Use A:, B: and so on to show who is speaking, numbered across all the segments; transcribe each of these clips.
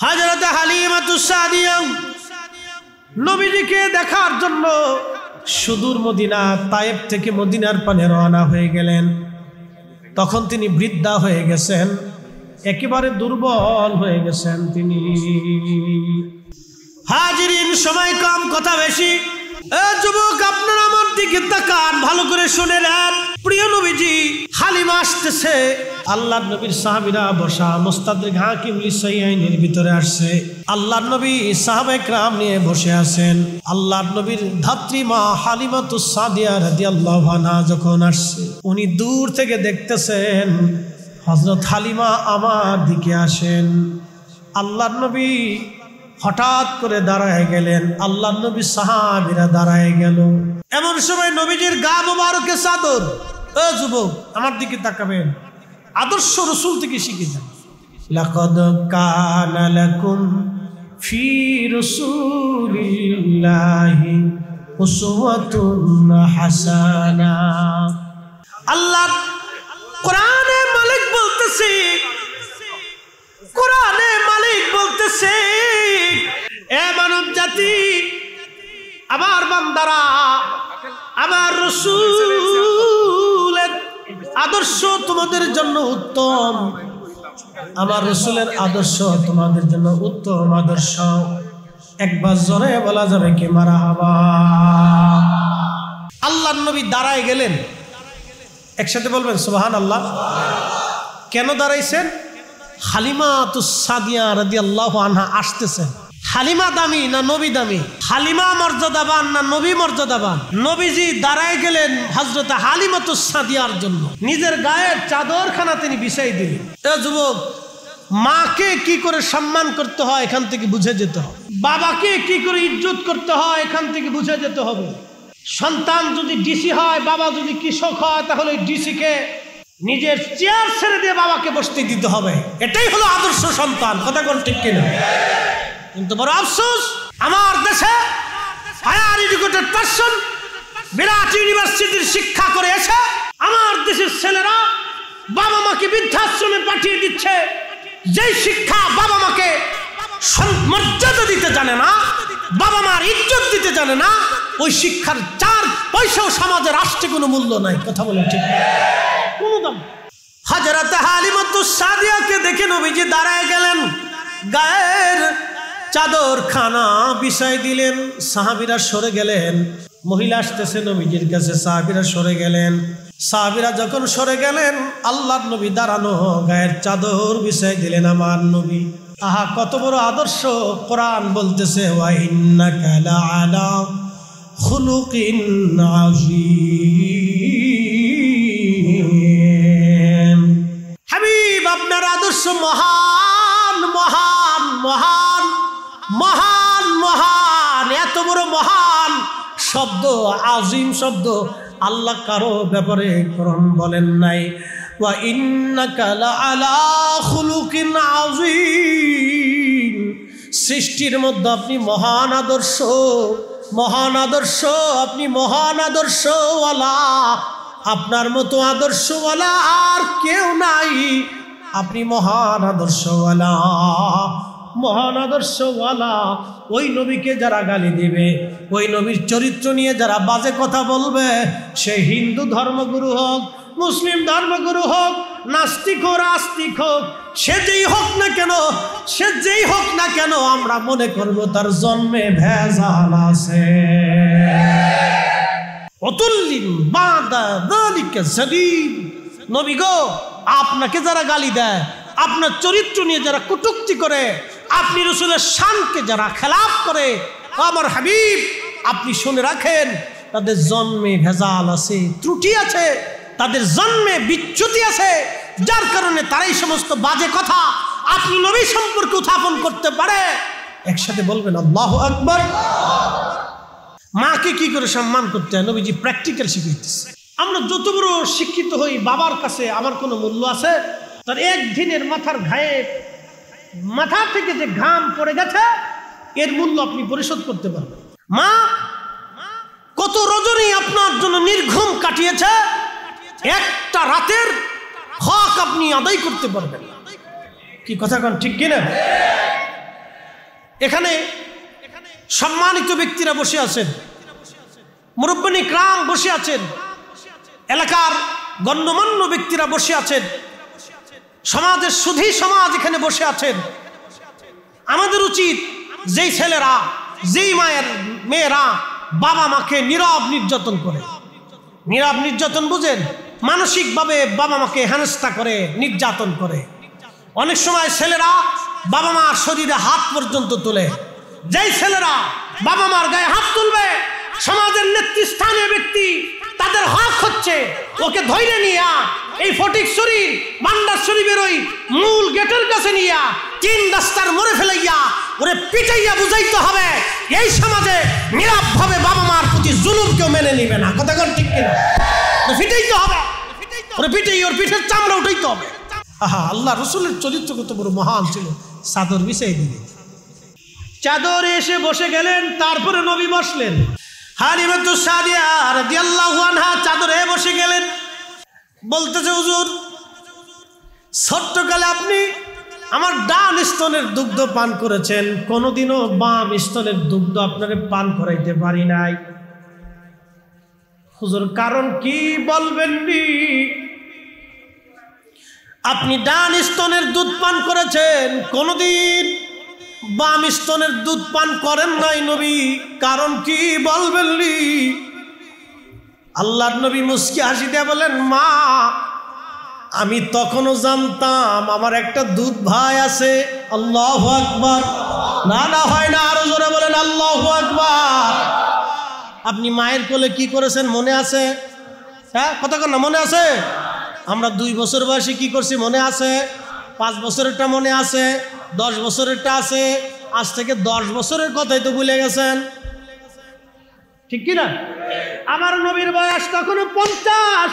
A: হযরত হালিমাতুস সাদিয়া নবীজিকে দেখার জন্য সুদূর মদিনা তায়েব থেকে মদিনার পানে রওনা হয়ে গেলেন। তখন তিনি বৃদ্ধা হয়ে গেছেন, একেবারে দুর্বল হয়ে গেছেন তিনি। হাজিরিন, সময় কম, কথা বেশি। যুবক, আপনারা আমার দিকে তাকান, ভালো করে শুনে নেন। প্রিয় নবীজি হালিমা আসতেছে, আল্লাহর নবীর সাহাবীরা বসা মুস্তাদরিক হাকিম লিসাইনের ভিতরে আসছে। আল্লাহর নবী সাহাবায়ে কেরাম নিয়ে বসে আছেন। আল্লাহর নবীর ধাত্রী মা হালিমাতুস সাদিয়া রাদিয়াল্লাহু আনহা যখন আসছে, উনি দূর থেকে দেখতেছেন হযরত হালিমা আমার দিকে আসেন। আল্লাহর নবী হঠাৎ করে দাঁড়ায় গেলেন, আল্লাহর নবী সাহাবীরা দাঁড়ায় গেল। এমন সময় নবীজির গা মোবারকে চাদর। যুবক, আমার দিকে তাকাবেন, আদর্শ রাসূল থেকে শিখে যান। লাকাদ কানা লাকুম ফি রাসূলিল্লাহি উসওয়াতুন হাসানা। আল্লাহ কোরআনে মালিক বলতেছে, কোরআনে মালিক বলতেছে, এ মানব জাতি, আমার বান্দারা, আমার রাসূলের আদর্শ তোমাদের জন্য উত্তম, আমার রাসূলের আদর্শ তোমাদের জন্য উত্তম আদর্শ। একবার জোরে বলা যাবে কি মারহাবা। আল্লাহর নবী দাঁড়ায় গেলেন, একসাথে বলবেন সুবহানাল্লাহ। কেন দাঁড়াইছেন? হালিমাতুস সাদিয়া রাদিয়াল্লাহু আনহা আসতেছেন। হালিমা দামি না নবী দামি? হালিমা মর্যাদাবান না নবী মর্যাদাবান? নবীজি দাঁড়ায় গেলেন হযরত হালিমাতুস সাদিয়ার জন্য, নিজের গায়ের চাদরখানা তিনি বিছাই দিলেন। যুবক, মাকে কি করে সম্মান করতে হয় এখান থেকে বুঝে যেতে হবে, বাবাকে কি করে ইজ্জত করতে হয় এখান থেকে বুঝে যেতে হবে। সন্তান যদি ডিসি হয়, বাবা যদি কৃষক হয়, তাহলে ডিসিকে নিজের চেয়ার ছেড়ে দিয়ে বাবাকে বসতে দিতে হবে। এটাই হলো আদর্শ সন্তান। কথা কোন ঠিক কিনা? কিন্তু বড় আফসোস, আমার দেশে হায়ার এডুকেটেড পারসন বিরাট ইউনিভার্সিটির শিক্ষা করে এসে আমার দেশের ছেলেরা বাবা মাকে বৃদ্ধাশ্রমে পাঠিয়ে দিচ্ছে। যেই শিক্ষা বাবা মাকে মর্যাদা দিতে জানে না, বাবা মার ইজ্জত দিতে জানে না, ওই শিক্ষার 4 পয়সাও সমাজে রাষ্ট্রে কোনো মূল্য নাই। কথা বলেন ঠিক? কোনো দাম। হযরত হালিমাতুস সাদিয়াকে দেখে নবীজি দাঁড়ায় গেলেন, গায়ের চাদর খানা বিছাই দিলেন। সাহাবীরা সরে গেলেন। মহিলা আসতেছে নবীজির কাছে, সাহাবীরা সরে গেলেন। সাহাবীরা যখন সরে গেলেন, আল্লাহর নবী দাঁড়ানো, গায়ের চাদর বিছাই দিলেন আমার নবী। আহা, কত বড় আদর্শ! কোরআন বলতেছে, ওয়া ইন্নাকা লাআলা খুলুকিন আযীম। হাবিব, আপনার আদর্শ মহান মহান মহান মহান মহান। এত বড় মহান শব্দ, আজিম শব্দ আল্লাহ কারো ব্যাপারে কোরআন বলেন নাই। ওয়া ইন্নাকা লাআলা খুলুকিন আযীম। সৃষ্টির মধ্যে আপনি মহান আদর্শ, মহান আদর্শ, আপনি মহান আদর্শওয়ালা। আপনার মতো আদর্শওয়ালা আর কেউ নাই। আপনি মহান আদর্শওয়ালা, মহান আদর্শওয়ালা। ওই নবীকে যারা গালি দিবে, ওই নবীর চরিত্র নিয়ে যারা বাজে কথা বলবে, সে হিন্দু ধর্মগুরু হোক, মুসলিম ধর্মগুরু হোক, নাস্তিক হোক, আস্তিক হোক, সে যেই হোক না কেন, সে যেই হোক না কেন, আমরা মনে করব তার জন্মে ভেজাল আছে। অতুল্লিন বাদা যালিকা যালিম। নবী গো, আপনাকে যারা গালি দেয়, আপনার চরিত্র নিয়ে যারা কটূক্তি করে, আপনি রাসূলের শানকে যারা খেলাফ করে, আমার হাবিব আপনি শুনে রাখেন, তাদের জন্মে ভেজাল আছে, ত্রুটি আছে, তাদের জন্মে বিচ্যুতি আছে, যার কারণে তারাই সমস্ত বাজে কথা আপনি নবী সম্পর্কে উত্থাপন করতে পারে। একসাথে বলবেন আল্লাহু আকবার। মাকে কি করে সম্মান করতে হয় নবীজি প্র্যাকটিক্যাল শিখিয়েছে। আমরা যত বড় শিক্ষিত হই, বাবার কাছে আমার কোনো মূল্য আছে? তার একদিনের মাথার ঘায়ে, মাথা থেকে যে ঘাম পড়ে গেছে, এর মূল্য আপনি পরিশোধ করতে পারবেন। মা কত রজনী আপনার জন্য নির্ঘুম কাটিয়েছে, একটা রাতের হক আপনি আদায় করতে পারবেন। কি কথা কোন ঠিক কিনা? এখানে সম্মানিত ব্যক্তিরা বসে আছেন, মুরব্বিনী ইকরাম বসে আছেন, এলাকার গণ্যমান্য ব্যক্তিরা বসে আছেন, সমাজের সুধী সমাজ এখানে বসে আছেন। আমাদের উচিত যেই ছেলেরা, যেই মেয়েরা বাবা মাকে নীরব নির্যাতন করে, নীরব নির্যাতন বুঝেন, মানসিকভাবে বাবা মাকে হেনস্থা করে, নির্যাতন করে। অনেক সময় ছেলেরা বাবা মার শরীরে হাত পর্যন্ত তোলে। যেই ছেলেরা বাবা মার গায়ে হাত তুলবে, সমাজের নেতৃস্থানীয় ব্যক্তি তাদের হক হচ্ছে ওকে ধৈর্য নিয়া এই ফটিকছড়ি বান্দার শরীফের ওই মূল গেটের কাছে নিয়া 3 রাস্তার মোড়ে ফেলাইয়া ওরে পিটাইয়া বুঝাইতে হবে এই সমাজে নীরবভাবে বাবা মার প্রতি জুলুম কেউ মেনে নিবে না। কথা কোন ঠিক কিনা? পিটাইতে হবে, ওরে পিটাই ওর পিঠের চামড়া উঠাইতে হবে। আহা, আল্লাহ রসুলের চরিত্র কত বড় মহান ছিল। চাদর বিছাই দিলেন, চাদরে এসে বসে গেলেন, তারপরে নবী বসলেন। হালিমাতুস সাদিয়া রাদিয়াল্লাহু আনহা চাদরে বসে গেলেন, বলতেছে হুজুর ছোট্টকালে আপনি আমার ডান স্তনের দুগ্ধ পান করেছেন, কোনোদিনও বাম স্তনের দুগ্ধ আপনাকে পান করাইতে পারি নাই। হুজুর কারণ কি বলবেন নি? আপনি ডান স্তনের দুধ পান করেছেন, কোনোদিন বাম স্তনের দুধ পান করেন নাই নবী, কারণ কি বলবেন নি? আল্লাহর নবী মুস্কি হাসি দিয়ে বলেন, মা আমি তখনও জানতাম আমার একটা দুধ ভাই আছে। আল্লাহু আকবার। না না হয় না, আরো জোরে বলেন আল্লাহু আকবার। আপনি মায়ের কোলে কি করেছেন মনে আছে? হ্যাঁ কথা কন না, মনে আছে? আমরা 2 বছর বয়সে কি করছি মনে আছে? 5 বছরেরটা মনে আছে, 10 বছরেরটা আছে, আজ থেকে 10 বছরের কথাই তো ভুলে গেছেন, ঠিক কিনা? আমার নবীর বয়স তখনও 50।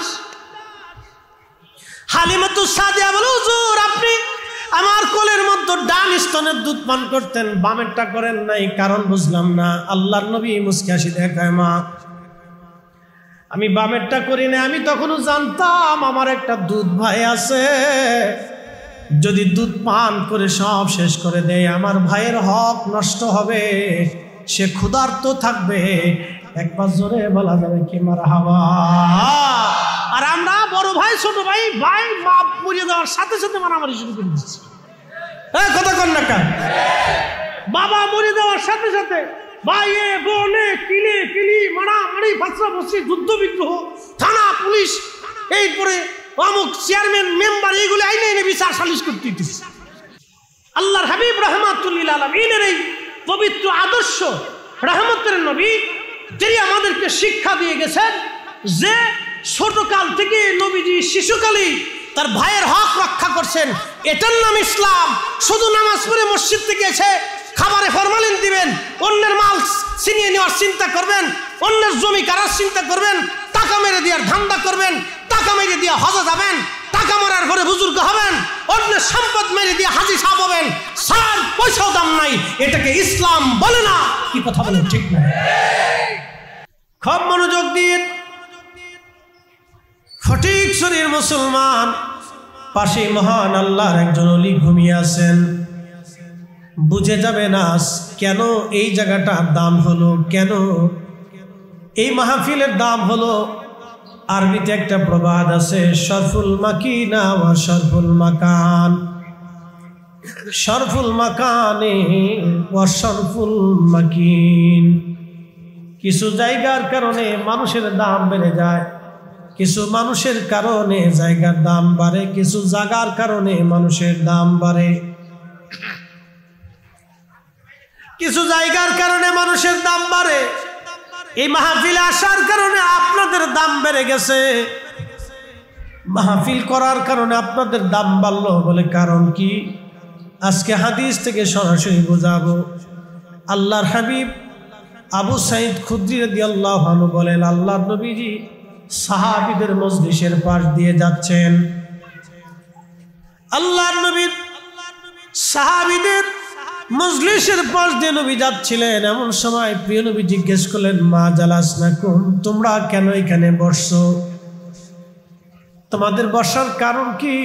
A: হালিমাতুস সাদিয়া বলে, হুজুর আপনি আমার কোলের মধ্যে ডান স্তনের দুধ পান করতেন, বামেরটা করেন নাই, কারণ বুঝলাম না। আল্লাহর নবী মুস্কি হাসি দেখায়, মা আমি বামেরটা করি না, আমি তখনও জানতাম আমার একটা দুধ ভাই আছে, যদি দুধ পান করে সব শেষ করে দেয় আমার ভাইয়ের হক নষ্ট হবে, সে ক্ষুধার্ত থাকবে। একবার জোরে বলা যাবে কি মারহাবা? আর আমরা বড় ভাই ছোট ভাই ভাই বাপ মরে যাওয়ার সাথে সাথে মারামারি শুরু করে দিচ্ছি। কথা কন না কেন? বাবা মরে যাওয়ার সাথে সাথে ভাইয়ে বোনে কিলে কিলি মারামারি ফাঁসা বসে যুদ্ধ বিগ্রহ, থানা পুলিশ, এইপরে অমুক চেয়ারম্যান মেম্বার, এইগুলো আইনে এনে বিচার সালিশ করতে দিচ্ছে। আল্লাহর হাবিব রাহমাতুল্লিল আলামিনের এই পবিত্র আদর্শ রহমতের নবী, তিনি আমাদেরকে শিক্ষা দিয়ে গেছেন যে ছোটকাল থেকে নবীজি শিশুকালেই তার ভাইয়ের হক রক্ষা করছেন। এটার নাম ইসলাম। শুধু নামাজ পড়ে মসজিদ থেকে এসে খাবারে ফরমালিন দিবেন, অন্যের মাল ছিনিয়ে নেওয়ার চিন্তা করবেন, অন্যের জমি কারার চিন্তা করবেন, টাকা মেরে দেওয়ার ধান্দা করবেন, টাকা মেরে দিয়ে হজে যাবেন, টাকা মারার ঘরে বুজুর্গ হবেন, অন্যের সম্পদ মেরে দিয়ে হাজি সাহেব হবেন, সার পয়সাও দাম নাই, এটাকে ইসলাম বলে না। কি কথা বলেন ঠিক না? খুব মনোযোগ দিয়ে ফটিকছড়ির মুসলমান, পাশে মহান আল্লাহর একজন ওলি ঘুমিয়ে আছেন। বুঝে যাবে না কেন এই জায়গাটার দাম হলো, কেন এই মাহফিলের দাম হলো। আরবিতে একটা প্রবাদ আছে, শরফুল মাকিনা ওয়া শরফুল মাকান, শরফুল মাকানে ওয়া শরফুল মাকিন। কিছু জায়গার কারণে মানুষের দাম বেড়ে যায়, কিছু মানুষের কারণে জায়গার দাম বাড়ে, কিছু জায়গার কারণে মানুষের দাম বাড়ে, কিছু জায়গার কারণে মানুষের দাম বাড়ে। এই মাহফিলে আসার কারণে আপনাদের দাম বেড়ে গেছে, মাহফিল করার কারণে আপনাদের দাম বাড়লো বলে কারণ কি? আজকে হাদিস থেকে সরাসরি বোঝাবো। আল্লাহর হাবিব আবু সাঈদ খুদরি রাদিয়াল্লাহু আনহু বলেন, আল্লাহর নবীজি সাহাবীদের মজলিসের পাশ দিয়ে যাচ্ছেন। আল্লাহর নবীর সাহাবীদের মজলিসের পাশ দিয়ে নবী যাচ্ছিলেন। এমন সময় প্রিয় নবী জিজ্ঞেস করলেন, মা জালাসনাকুম, তোমরা কেন এখানে বসছো? তোমাদের বসার কারণ কি?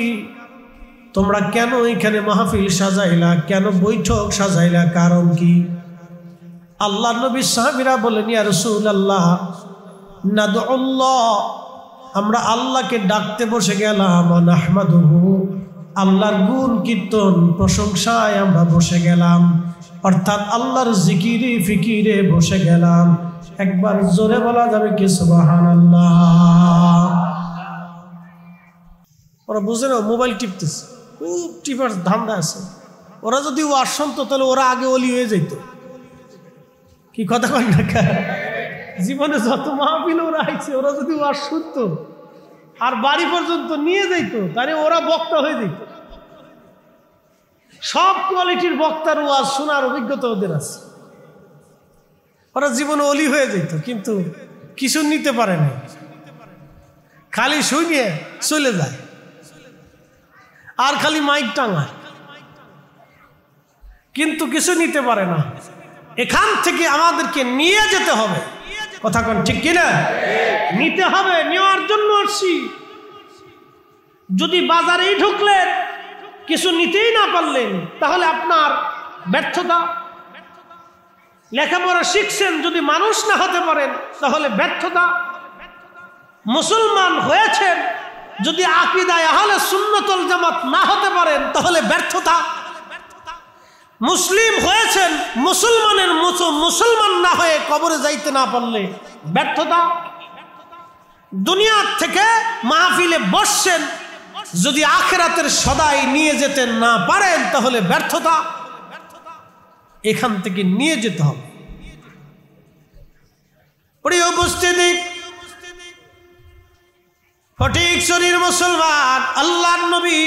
A: তোমরা কেন এখানে মাহফিল সাজাইলা, কেন বৈঠক সাজাইলা, কারণ কি? আল্লাহ নবী সাহাবীরা বলেন, ইয়া রাসূলুল্লাহ নাদউল্লাহ, আমরা আল্লাহকে ডাকতে বসে গেলাম, নাহমাদুহু, আল্লাহর গুণ কীর্তন প্রশংসায় আমরা বসে গেলাম, অর্থাৎ আল্লাহর জিকিরে ফিকিরে বসে গেলাম। একবার জোরে বলা যাবে কি সুবহানাল্লাহ? ওরা বুঝে না, মোবাইল টিপতেছে, খুব টিপার ধান্দা আছে। ওরা যদি ওয়াজ শুনতো তাহলে ওরা আগে ওলি হয়ে যেত। কি কথা কন না? জীবনে যত মাহফিল ওরা আইছে, ওরা যদি ওয়াজ শুনতো আর বাড়ি পর্যন্ত নিয়ে যাইতো, তাহলে ওরা বক্তা হয়ে যেত। সব কোয়ালিটির বক্তার ওয়াজ শোনার অভিজ্ঞতা ওদের আছে। ওরা জীবনে অলি হয়ে যেত, কিন্তু কিছু নিতে পারে না, খালি শুনিয়ে চলে যায় আর খালি মাইক টাঙায়, কিন্তু কিছু নিতে পারে না। এখান থেকে আমাদেরকে নিয়ে যেতে হবে। কথা কোন ঠিক কিনা? নিতে হবে, নেওয়ার জন্য আসছি। যদি বাজারেই ঢুকলেন কিছু নিতেই না পারলেন, তাহলে আপনার ব্যর্থতা। লেখাপড়া শিখছেন, যদি মানুষ না হতে পারেন তাহলে ব্যর্থতা। মুসলমান হয়েছেন, যদি আকীদায়ে আহলে সুন্নাত ওয়াল জামাত না হতে পারেন তাহলে ব্যর্থতা। মুসলিম হয়েছেন, মুসলমানের মতো মুসলমান না হয়ে কবরে যাইতে না পারলে ব্যর্থতা। দুনিয়ার থেকে মাহফিলে বসছেন, যদি আখিরাতের সদাই নিয়ে যেতে না পারেন তাহলে ব্যর্থতা। এখান থেকে নিয়ে যেতে হবে। প্রিয় উপস্থিতি, ফটিক শরীর মুসলমান, আল্লাহর নবী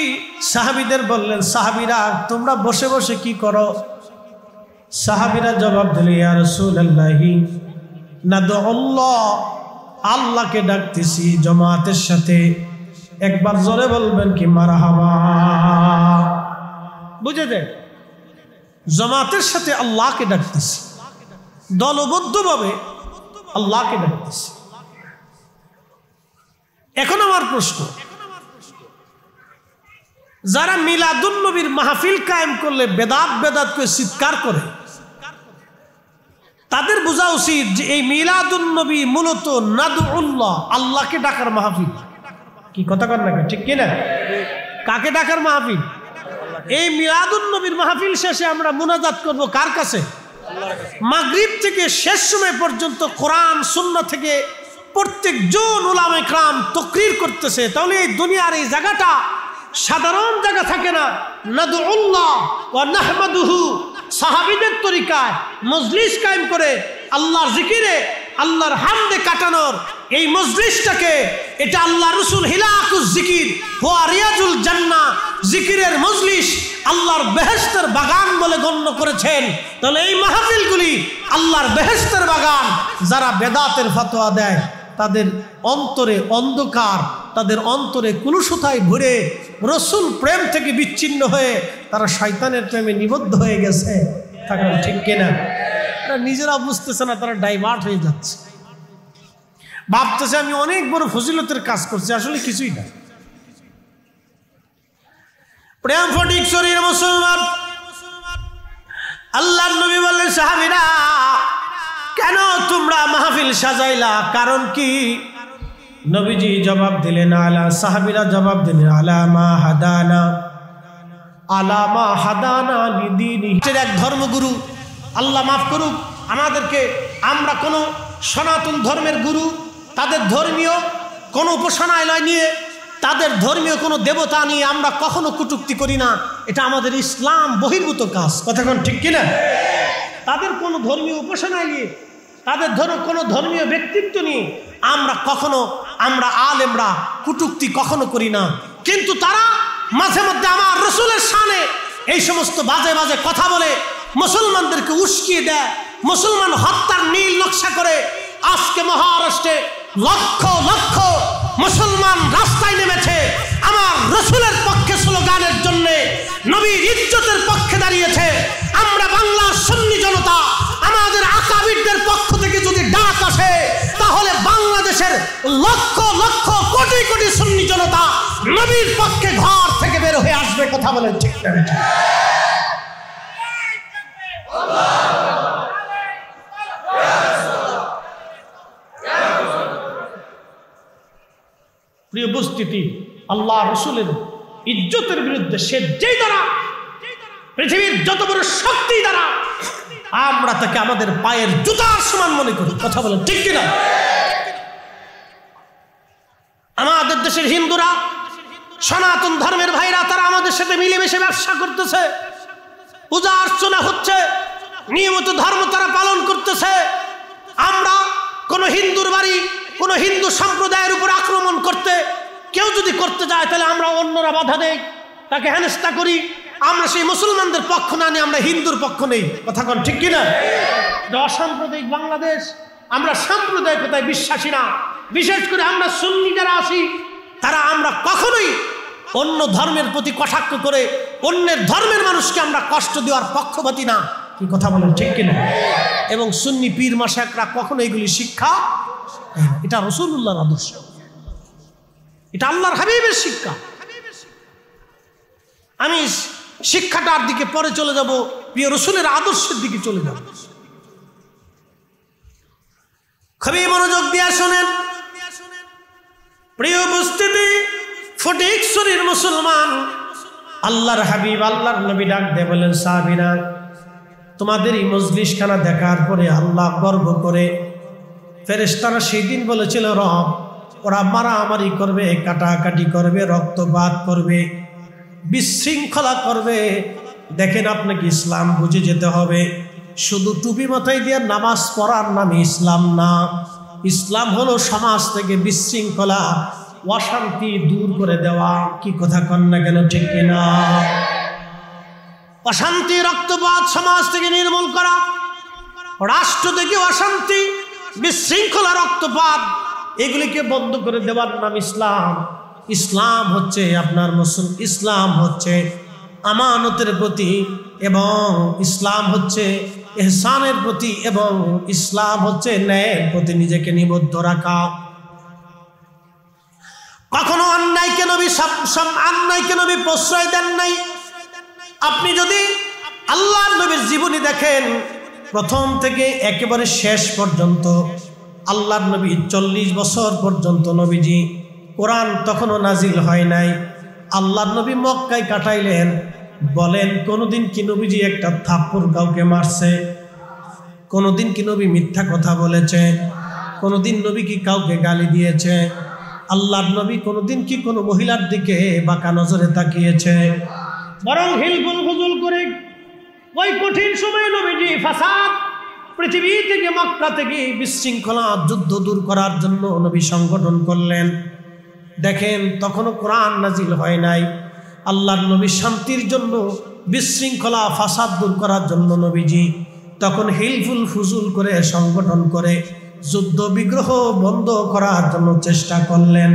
A: সাহাবীদের বললেন, সাহাবীরা তোমরা বসে বসে কি করো? সাহাবীরা জবাব দিল, ইয়া রাসূলুল্লাহি নাদউল্লাহ, আল্লাহকে ডাকতেছি জামাতের সাথে। একবার জোরে বলবেন কি মারহাবা? বুঝে দেন, জামাতের সাথে আল্লাহকে ডাকতেছি, দলবদ্ধভাবে আল্লাহকে ডাকতেছি। এখন আমার প্রশ্ন, যারা মিলাদুন নবীর মাহফিল কায়েম করলে বেদাত বেদাত করে চিৎকার করে, তাদের বোঝা উচিত যে এই মিলাদুন নবী মূলত নাদউল্লাহ, আল্লাহকে ডাকার মাহফিল। কি কথা কন না? ঠিক কিনা? কাকে ডাকার মাহফিল? এই মিলাদুন নবীর মাহফিল শেষে আমরা মুনাজাত করব কার কাছে? মাগরিব থেকে শেষ সময় পর্যন্ত কোরআন সুন্নাহ থেকে প্রত্যেকজন উলামায়ে কেরাম তাকরীর করতেছে। তাহলে এই দুনিয়ার এই জায়গাটা সাধারণ জায়গা থাকে না। নাদউল্লাহ ওয়া নাহমাদুহু, সাহাবীদের তরিকায় মজলিস কায়েম করে আল্লাহর জিকিরে আল্লাহর হামদে কাটানোর এই মজলিসটাকে, এটা আল্লাহ রাসূল হিলাকুজ জিকির ওয়া রিয়াজুল জান্নাহ, জিকিরের মজলিস, আল্লাহর বেহেশতের বাগান বলে গণ্য করেছেন। তাহলে এই মাহফিলগুলি আল্লাহর বেহেশতের বাগান। যারা বেদাতের ফতোয়া দেয় তাদের অন্তরে অন্ধকার, তাদের অন্তরে কুলুষতায় ভরে রসুল প্রেম থেকে বিচ্ছিন্ন হয়ে তারা শয়তানের প্রেমে নিবদ্ধ হয়ে গেছে। থাকেন ঠিক কিনা? তারা নিজেরা বুঝতেছে না, তারা ডাইভার্ট হয়ে যাচ্ছে, ভাবতেছে আমি অনেক বড় ফজিলতের কাজ করছি, আসলে কিছুই না। প্রেম ফটিক শরীর মুসলমান, আল্লাহর নবী বললেন, সাহাবীরা কেন তোমরা মাহফিল সাজাইলা, কারণ কি? নবীজি জবাব দিলেন, আলা, সাহাবীরা জবাব দিলেন, আলামা হাদানা, আলামা হাদানা লিদীনিহি। এক ধর্মগুরু, আল্লাহ মাফ করুক আমাদেরকে, আমরা কোনো সনাতন ধর্মের গুরু তাদের ধর্মীয় কোনো উপাসনালয় নিয়ে, তাদের ধর্মীয় কোনো দেবতা নিয়ে আমরা কখনো কটূক্তি করি না। এটা আমাদের ইসলাম বহির্ভূত কাজ। কথা কোন ঠিক কিনা? তাদের কোনো ধর্মীয় উপাসনায় নিয়ে, তাদের কোনো ধর্মীয় ব্যক্তিত্ব নিয়ে আমরা আলেমরা কটূক্তি কখনো করি না। কিন্তু তারা মাঝে মধ্যে আমার রসুলের শানে এই সমস্ত বাজে বাজে কথা বলে মুসলমানদেরকে উস্কিয়ে দেয়, মুসলমান হত্যার নীল নকশা করে। আজকে মহারাষ্ট্রে লক্ষ লক্ষ মুসলমান রাস্তায় নেমেছে আমার রসুলের পক্ষে স্লোগানের জন্য, নবীর ইজ্জতের পক্ষে দাঁড়িয়েছে। আমরা বাংলার সুন্নি জনতা, আমাদের আকাবিরদের পক্ষ থেকে যদি ডাক আসে, তাহলে বাংলাদেশের লক্ষ লক্ষ কোটি কোটি সুন্নি জনতা নবীর পক্ষে ঘর থেকে বের হয়ে আসবে। কথা বলেন ঠিক না? প্রিয় উপস্থিতি, আল্লাহ রসুলের ইজ্জতের বিরুদ্ধে সে যেই দ্বারা পৃথিবীর যত বড় শক্তি দ্বারা আমরা তাকে আমাদের পায়ের জুতার সমান মনে করি। কথা বলেন ঠিক কিনা? আমাদের দেশের হিন্দুরা, সনাতন ধর্মের ভাইরা, তারা আমাদের সাথে মিলেমিশে ব্যবসা করতেছে, পূজা অর্চনা হচ্ছে, নিয়মিত ধর্ম তারা পালন করতেছে। আমরা কোন হিন্দুর বাড়ি, কোন হিন্দু সম্প্রদায়ের উপর আক্রমণ করতে কেউ যদি করতে যায়, তাহলে আমরা অন্যরা বাধা দেই, তাকে হেনস্থা করি। আমরা সেই মুসলমানদের পক্ষ না নিয়ে আমরা হিন্দুর পক্ষ নেই। কথা কন ঠিক কিনা? অসাম্প্রদায়িক বাংলাদেশ, আমরা সাম্প্রদায়িকতায় বিশ্বাসী না। বিশেষ করে আমরা সুন্নি যারা আছি, তারা আমরা কখনোই অন্য ধর্মের প্রতি কটাক্ষ করে অন্যের ধর্মের মানুষকে আমরা কষ্ট দেওয়ার পক্ষপাতী না। কি কথা বলেন ঠিক কিনা? এবং সুন্নি পীর মাশায়েখরা কখনো এগুলি শিক্ষা, এটা রাসূলুল্লাহর আদর্শ, এটা আল্লাহর হাবিবের শিক্ষা। আমি শিক্ষাটার দিকে পরে চলে যাব, প্রিয় রাসূলের আদর্শের দিকে চলে যাব। খুবই মনোযোগ দিয়ে শুনেন প্রিয় উপস্থিতি। ফটিকছড়ির মুসলমান, আল্লাহর হাবিব আল্লাহর নবী ডাক দিয়ে বলেন, সাহাবীরা, তোমাদের এই মজলিসখানা দেখার পরে আল্লাহ গর্ব করে, ফেরেশতারা সেই দিন বলেছিল, রব, ওরা মারামারি করবে, কাটাকাটি করবে, রক্তপাত করবে, বিশৃঙ্খলা করবে। দেখেন, আপনাকে ইসলাম বুঝে যেতে হবে। শুধু টুপি মাথায় দিয়ে নামাজ পড়ার নামে ইসলাম না। ইসলাম হলো সমাজ থেকে বিশৃঙ্খলা, অশান্তি দূর করে দেওয়া। কি কথা কন না কেন ঠিক কিনা? অশান্তি, রক্তপাত সমাজ থেকে নির্মূল করা, রাষ্ট্র থেকে অশান্তি, বিশৃঙ্খলা, রক্তপাত, এগুলিকে বন্ধ করে দেওয়ার নাম ইসলাম। ইসলাম হচ্ছে আপনার ইসলাম হচ্ছে আমানতের প্রতি, এবং ইসলাম হচ্ছে ইহসানের প্রতি, এবং ইসলাম হচ্ছে ন্যায়ের প্রতি নিজেকে নিবদ্ধ রাখা। কখনো অন্যায়কে নবী প্রশ্রয় দেন নাই। আপনি যদি আল্লাহর নবীর জীবনী দেখেন, প্রথম থেকে একেবারে শেষ পর্যন্ত, আল্লাহর নবী 40 বছর পর্যন্ত নবীজি, কোরআন তখনও নাজিল হয় নাই, আল্লাহর নবী মক্কায় কাটাইলেন। বলেন, কোনোদিন কি নবীজি একটা থাপ্পড় কাউকে মারছে? কোনোদিন কি নবী মিথ্যা কথা বলেছে? কোনোদিন নবী কি কাউকে গালি দিয়েছে? আল্লাহর নবী কোনোদিন কি কোনো মহিলার দিকে বাঁকা নজরে তাকিয়েছে? বরং হিলফুল ফুজুল করে ওই কঠিন সময় নবীজি ফাসাদ, পৃথিবী থেকে, মক্কা থেকে বিশৃঙ্খলা, যুদ্ধ দূর করার জন্য নবী সংগঠন করলেন। দেখেন, তখনও কোরআন নাজিল হয় নাই। আল্লাহর নবী শান্তির জন্য, বিশৃঙ্খলা, ফাসাদ দূর করার জন্য নবীজি তখন হিলফুল ফুজুল করে সংগঠন করে যুদ্ধ বিগ্রহ বন্ধ করার জন্য চেষ্টা করলেন।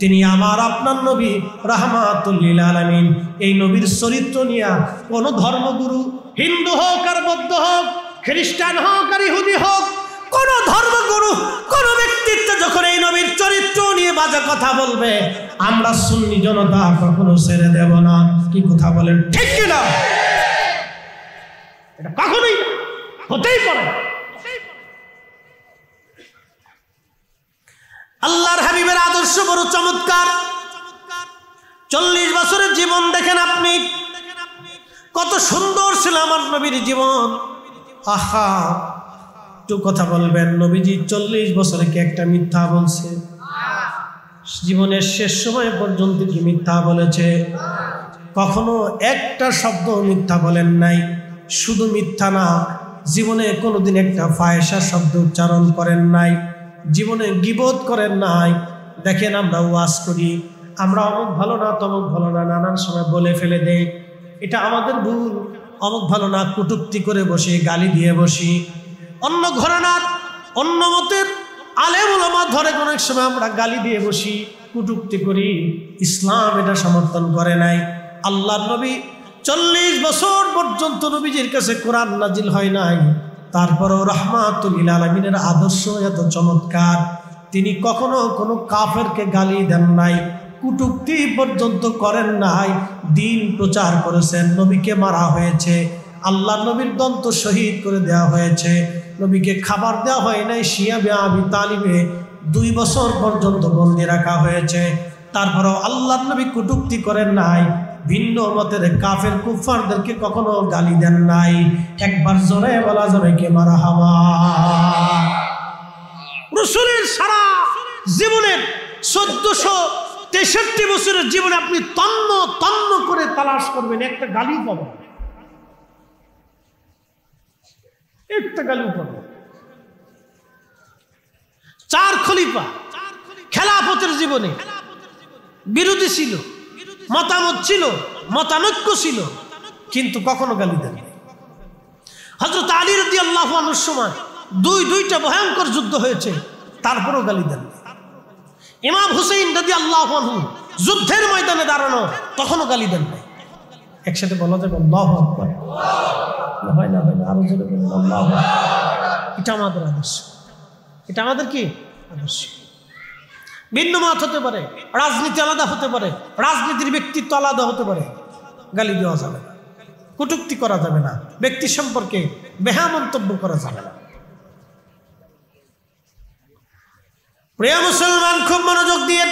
A: তিনি আমার আপনার নবী রাহমাতুল লিল আলামিন। এই নবীর চরিত্র নিয়ে কোন ধর্মগুরু, হিন্দু হোক আর বৌদ্ধ হোক, খ্রিস্টান হোক আর ইহুদি হোক, কোন ধর্মগুরু, কোন ব্যক্তিত্ব যখন এই নবীর চরিত্র নিয়ে বাজে কথা বলবে, আমরা সুন্নি জনতা কখনো ছেড়ে দেব না। কি কথা বলেন ঠিক কিনা? এটা কখনোই হতেই পারে। আল্লাহর হাবিবের আদর্শ বড় চমৎকার। 40 বছরের জীবন দেখেন আপনি, কত সুন্দর ছিল আমার নবীর জীবন। আহা, একটু কথা বলবেন, নবীজি 40 বছরে কি একটা মিথ্যা বলছে? জীবনের শেষ সময় পর্যন্ত কি মিথ্যা বলেছে? কখনো একটা শব্দ মিথ্যা বলেন নাই। শুধু মিথ্যা না, জীবনে কোনোদিন একটা ফায়সা শব্দ উচ্চারণ করেন নাই, জীবনে গীবত করেন নাই। দেখেন, আমরা ওয়াজ করি, আমরা অমুক ভালো না, তমুক ভালো না, নানান সময় বলে ফেলে দেই, এটা আমাদের ভুল। অমুক ভালো না কটূক্তি করে বসি, গালি দিয়ে বসি। অন্য ঘরানার, অন্য মতের আলেম ওলামা ধরে অনেক সময় আমরা গালি দিয়ে বসি, কটূক্তি করি। ইসলাম এটা সমর্থন করে নাই। আল্লাহর নবী 40 বছর পর্যন্ত নবীজির কাছে কোরআন নাজিল হয় নাই, তারপরও রাহমাতুল লিল আলামিনের আদর্শ এত চমৎকার। তিনি কখনো কোনো কাফেরকে গালি দেন নাই, কুটুক্তি পর্যন্ত করেন নাই, দিন প্রচার করেছেন। নবীকে মারা হয়েছে, আল্লাহ নবীর দন্ত শহীদ করে দেওয়া হয়েছে, নবীকে খাবার দেওয়া হয় নাই, শিয়া আবি তালিবে 2 বছর পর্যন্ত বন্দী রাখা হয়েছে। তারপরেও আল্লাহ নবী কুটুক্তি করেন নাই, ভিন্ন মতের কাফের কুফারদেরকে কখনো গালি দেন নাই। একবার জোরে বলা যাবে কে মারহাবা। রাসূলের সারা জীবনের 1463 বছরের জীবনে আপনি তন্ন তন্ন করে তালাশ করবেন, একটা গালি পাবেন, একটা গালি পাবেন। 4 খলিফা খেলাফতের জীবনে বিরোধী ছিল, মতামত ছিল, মতানৈক্য ছিল, কিন্তু কখনো গালি দেন নাই। হযরত আলী রাদিয়াল্লাহু আনহুর সময় দুইটা ভয়ঙ্কর যুদ্ধ হয়েছে, তারপরেও গালি দেন নাই। ইমাম হুসাইন রাদিয়াল্লাহু আনহু যুদ্ধের ময়দানে দাঁড়ানো, তখনও গালি দেন নাই। একসাথে বলা যাবে আল্লাহু আকবার। হয় না আরো জোরে বলুন আল্লাহু আকবার। এটা আমাদের আদর্শ, এটা আমাদের কি আদর্শ। ভিন্ন মত হতে পারে, রাজনীতি আলাদা হতে পারে, রাজনীতির ব্যক্তিত্ব আলাদা হতে পারে, গালি দেওয়া যাবে না, কটূক্তি করা যাবে না, ব্যক্তি সম্পর্কে বেহা মন্তব্য করা যাবে না। প্রিয় মুসলমান, খুব মনোযোগ দিয়ে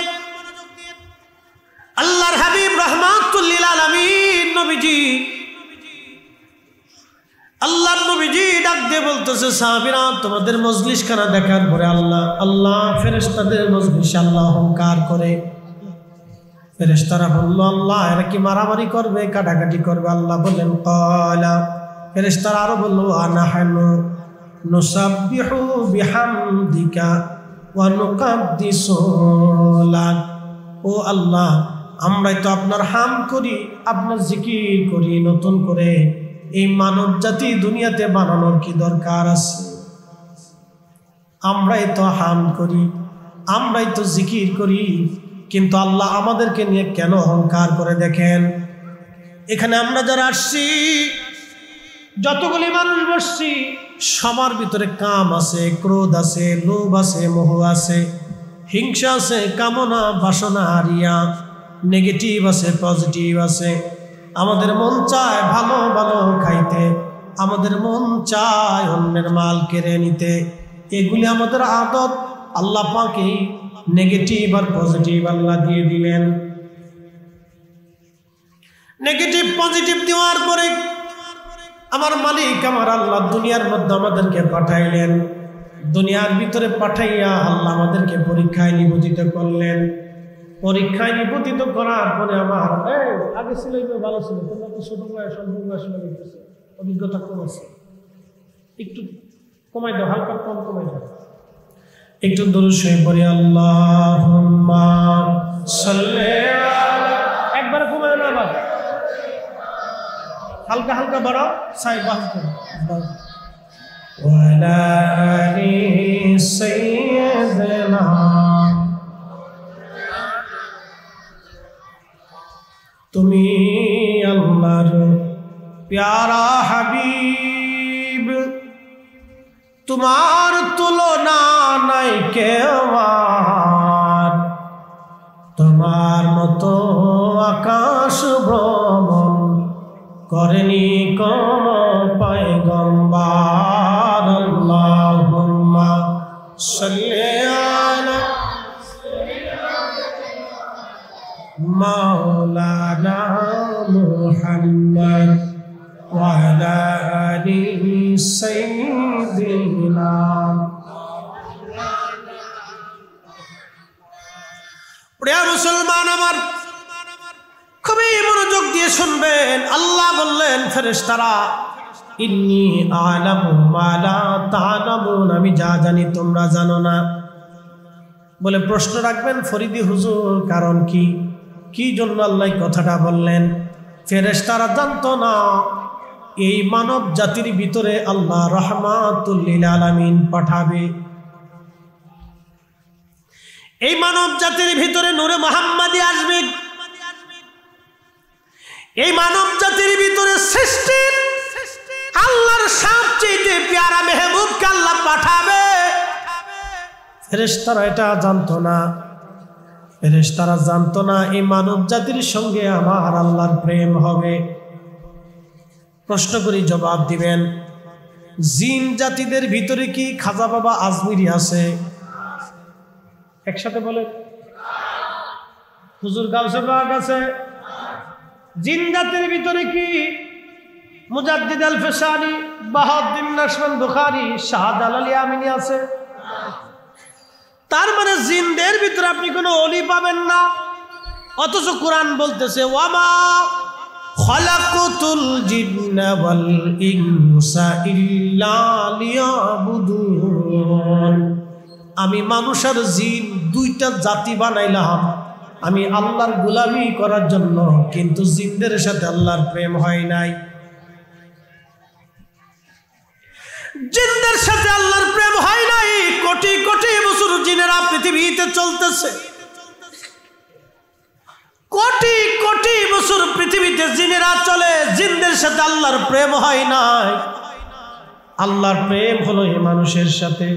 A: আল্লাহর হাবিব রাহমাতুল লিল আলামিন নবীজি, আল্লাহর নবীজি ডাক দিয়ে বলতেছে, সাহাবীরা তোমাদের মজলিস খানা দেখার পরে আল্লাহ ফেরেশতাদের মজলিসে আল্লাহ অহংকার করে। ফেরেশতারা বলল, আল্লাহ এরা কি মারামারি করবে, কাটাকাটি করবে? আল্লাহ বললেন ক্বালা, ফেরেশতারা আরো বলল, আনাহানু নুসাব্বিহু বিহামদিকা ওয়া নুকাদ্দিসু লাক। ও আল্লাহ, আমরাই তো আপনার হাম করি, আপনার জিকির করি নতুন করে। এই মানব জাতি দুনিয়াতে বানানোর কি দরকার আছে? আমরাই তো হাম করি, আমরাই তো জিকির করি, কিন্তু আল্লাহ আমাদেরকে নিয়ে কেন অহংকার করে? দেখেন, এখানে আমরা যারা আসছি, যতগুলি মানুষ বসছি, সবার ভিতরে কাম আছে, ক্রোধ আছে, লোভ আছে, মোহ আছে, হিংসা আছে, কামনা বাসনা রিয়া, নেগেটিভ আছে, পজিটিভ আছে। আমাদের মন চায় ভালো ভালো খাইতে, আমাদের মন চায় অন্যের মাল কেড়ে নিতে। এগুলি আমাদের আদত। আল্লাহ পাকে নেগেটিভ আর পজিটিভ আল্লাহ দিয়ে দিলেন। নেগেটিভ পজিটিভ দেওয়ার পরে আমার মালিক আমার আল্লাহ দুনিয়ার মধ্যে আমাদেরকে পাঠাইলেন। দুনিয়ার ভিতরে পাঠাইয়া আল্লাহ আমাদেরকে পরীক্ষায় নিবেদিত করলেন। পরীক্ষায় নিবেদিত করার পরে আমার আগে ছিল ভালো ছিল, তোমরা তো ছোট বয়স অল্প বয়স লাগতেছে, অভিজ্ঞতা কম আছে, একটু কমাই দাও, হালকা কম কমাই দাও, একটু দরুদ শরীফ পড়ি। আল্লাহুম্মা সাল্লি আলা, একবার কমায় না, আবার হালকা হালকা বাড়াও, সাই বাহ করো। ওয়া আলা আলি সাইয়্যিদিনা, তুমি আল্লাহর প্যারা হাবিব, তোমার তুলনা নাই কেউর, তোমার মতো আকাশ ভ্রমণ করেনি কোন পয়গম্বর। আল্লাহুম্মা সাল্লি আলা মাওলানা মুহাম্মদ ওয়া আলা আলি সাইয়্যিদিনা। প্রিয় মুসলমান আমার, খুবই মনোযোগ দিয়ে শুনবেন। আল্লাহ বললেন, ফেরেশতারা, ইন্নী আ'লামু মা লা তা'লামুন, আমি যা জানি তোমরা জানো না। বলে প্রশ্ন রাখবেন, ফরিদি হুজুর কারণ কি, কি জন্য আল্লাহ কথাটা বললেন? ফেরেশতারা জানতো না এই মানব জাতির ভিতরে আল্লাহ রাহমাতুল লিল আলামিন পাঠাবে। এই মানব জাতির ভিতরে নূরে মুহাম্মাদি আসবে। এই মানব জাতির ভিতরে সৃষ্টির আল্লাহর সবচেয়ে প্যারা মেহবুবকে আল্লাহ পাঠাবে। ফেরেশতারা এটা জানতো না। ফেরেশতারা জানতো না এই মানব জাতির সঙ্গে আমার আল্লাহর প্রেম হবে। প্রশ্ন করি, জবাব দিবেন। জিন জাতিদের ভিতরে কি খাজা বাবা আজমিরি আছে? একসাথে বলে। হুজুর গাউসে পাক আছে? জিন জাতির ভিতরে কি মুজাদ্দিদ আল ফিসানি, বাহাউদ্দিন নাশমান বুখারী, শাহজালাল ইয়ামিনী আছে? তার মানে জিনদের ভিতরে আপনি কোনো ওলি পাবেন না। অথচ কোরআন বলতেছে ওয়ামা খালাকুতুল জিন্না ওয়াল ইনসা ইল্লা লিয়াবুদুন। আমি মানুষ আর জিন দুইটা জাতি বানাইলাম আমি আল্লাহর গোলামি করার জন্য, কিন্তু জিনদের সাথে আল্লাহর প্রেম হয় নাই। জিনদের সাথে আল্লাহর প্রেম হয় নাই। কোটি কোটি বছর জিনেরা পৃথিবীতে চলতেছে, কোটি কোটি বছর পৃথিবীতে জিনেরা চলে, জিনদের সাথে আল্লাহর প্রেম হয় নাই। আল্লাহর প্রেম হলো এই মানুষের সাথে।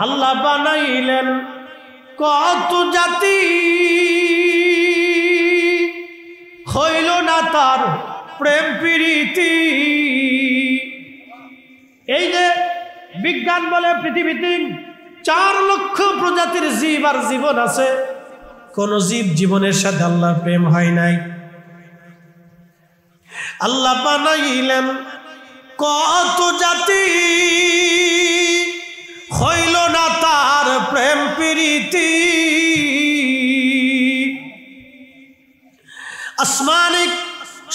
A: আল্লাহ বানাইলেন কত জাতি, হইল না তার প্রেম প্রীতি। এই যে বিজ্ঞান বলে পৃথিবীতে 4 লক্ষ প্রজাতির জীব আর জীবন আছে, কোন জীব জীবনের সাথে আল্লাহর প্রেম হয় নাই। আল্লাহ বানাইলেন কত জাতি, হইল না তার প্রেম প্রীতি। আসমানিক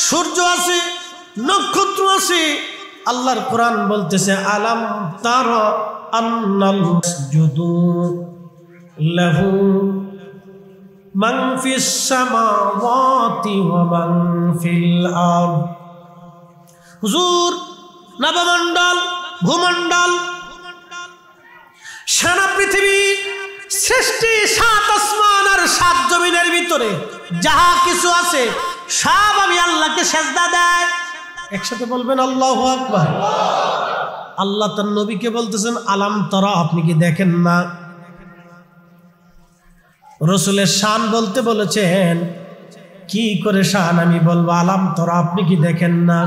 A: সূর্য আছে, নক্ষত্র আছে। আল্লাহর কোরআন বলতেছে আলাম তারা আন্নাল মাসজুদু লাহু মান ফিস সামাওয়াতি ওয়া মান ফিল আরদ। হুজুর, নবমণ্ডল, ভূমণ্ডল, সারা পৃথিবী সৃষ্টি, 7 আসমান আর 7 জমিনের ভিতরে যাহা কিছু আছে সব আমি আল্লাহকে সেজদা দেয়। একসাথে বলবেন আল্লাহু আকবার। আল্লাহ তার নবীকে বলতেছেন আলাম তারা, আপনি কি দেখেন না? রসুলের শান বলতে বলেছেন, কি করে শান আমি বলবো? আলাম তারা, আপনি কি দেখেন না?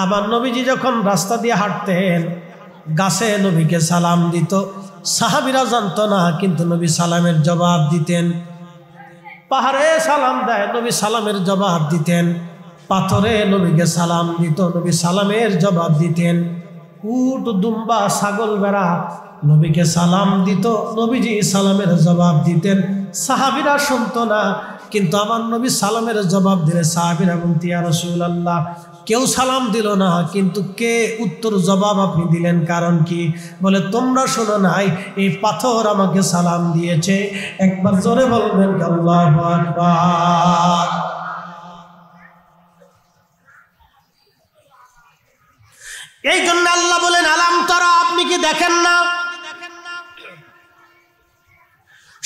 A: আবার নবীজি যখন রাস্তা দিয়ে হাঁটতেন, গাছে নবীকে সালাম দিত, সাহাবীরা জানতো না, কিন্তু নবী সালামের জবাব দিতেন। পাহাড়ে সালাম দেয়, নবী সালামের জবাব দিতেন। পাথরে নবীকে সালাম দিত, নবী সালামের জবাব দিতেন। উট, দুম্বা, ছাগল, ভেড়া নবীকে সালাম দিত, নবীজি সালামের জবাব দিতেন। সাহাবীরা শুনতো না, কিন্তু আমার নবী সালামের জবাব দিলে সাহাবীরা বলতেন ইয়া রাসূলুল্লাহ, কেউ সালাম দিল না, কিন্তু কে উত্তর জবাব আপনি দিলেন, কারণ কি? বলে তোমরা শোনো নাই, এই পাথর আমাকে সালাম দিয়েছে। একবার জোরে বলবেন আল্লাহু আকবার। এই জন্য আল্লাহ বলেন আলাম তারা, আপনি কি দেখেন না?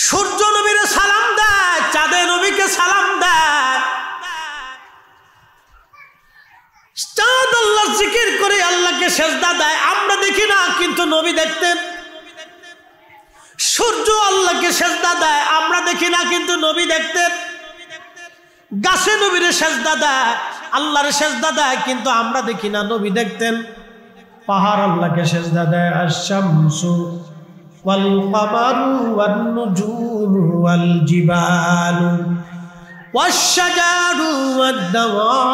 A: সূর্য নবীর সালাম দেয়, চাঁদে নবীকে সালাম দেয়। চাঁদ আল্লাহর জিকির করে আল্লাহকে সেজদা দেয়, আমরা দেখি না, কিন্তু নবী দেখতেন। সূর্য আল্লাহকে সেজদা দেয়, আমরা দেখি না, কিন্তু নবী দেখতেন। গাছে নবীর সেজদা দেয়, আল্লাহর সেজদা দেয়, কিন্তু আমরা দেখি না, নবী দেখতেন। পাহাড় আল্লাহকে সেজদা দেয়, আশ-শামসু ওয়াল কামারু ওয়ান নুজুমু ওয়াল জিবালু ওয়াশ-শাজারু ওয়াদ-দাওয়াবু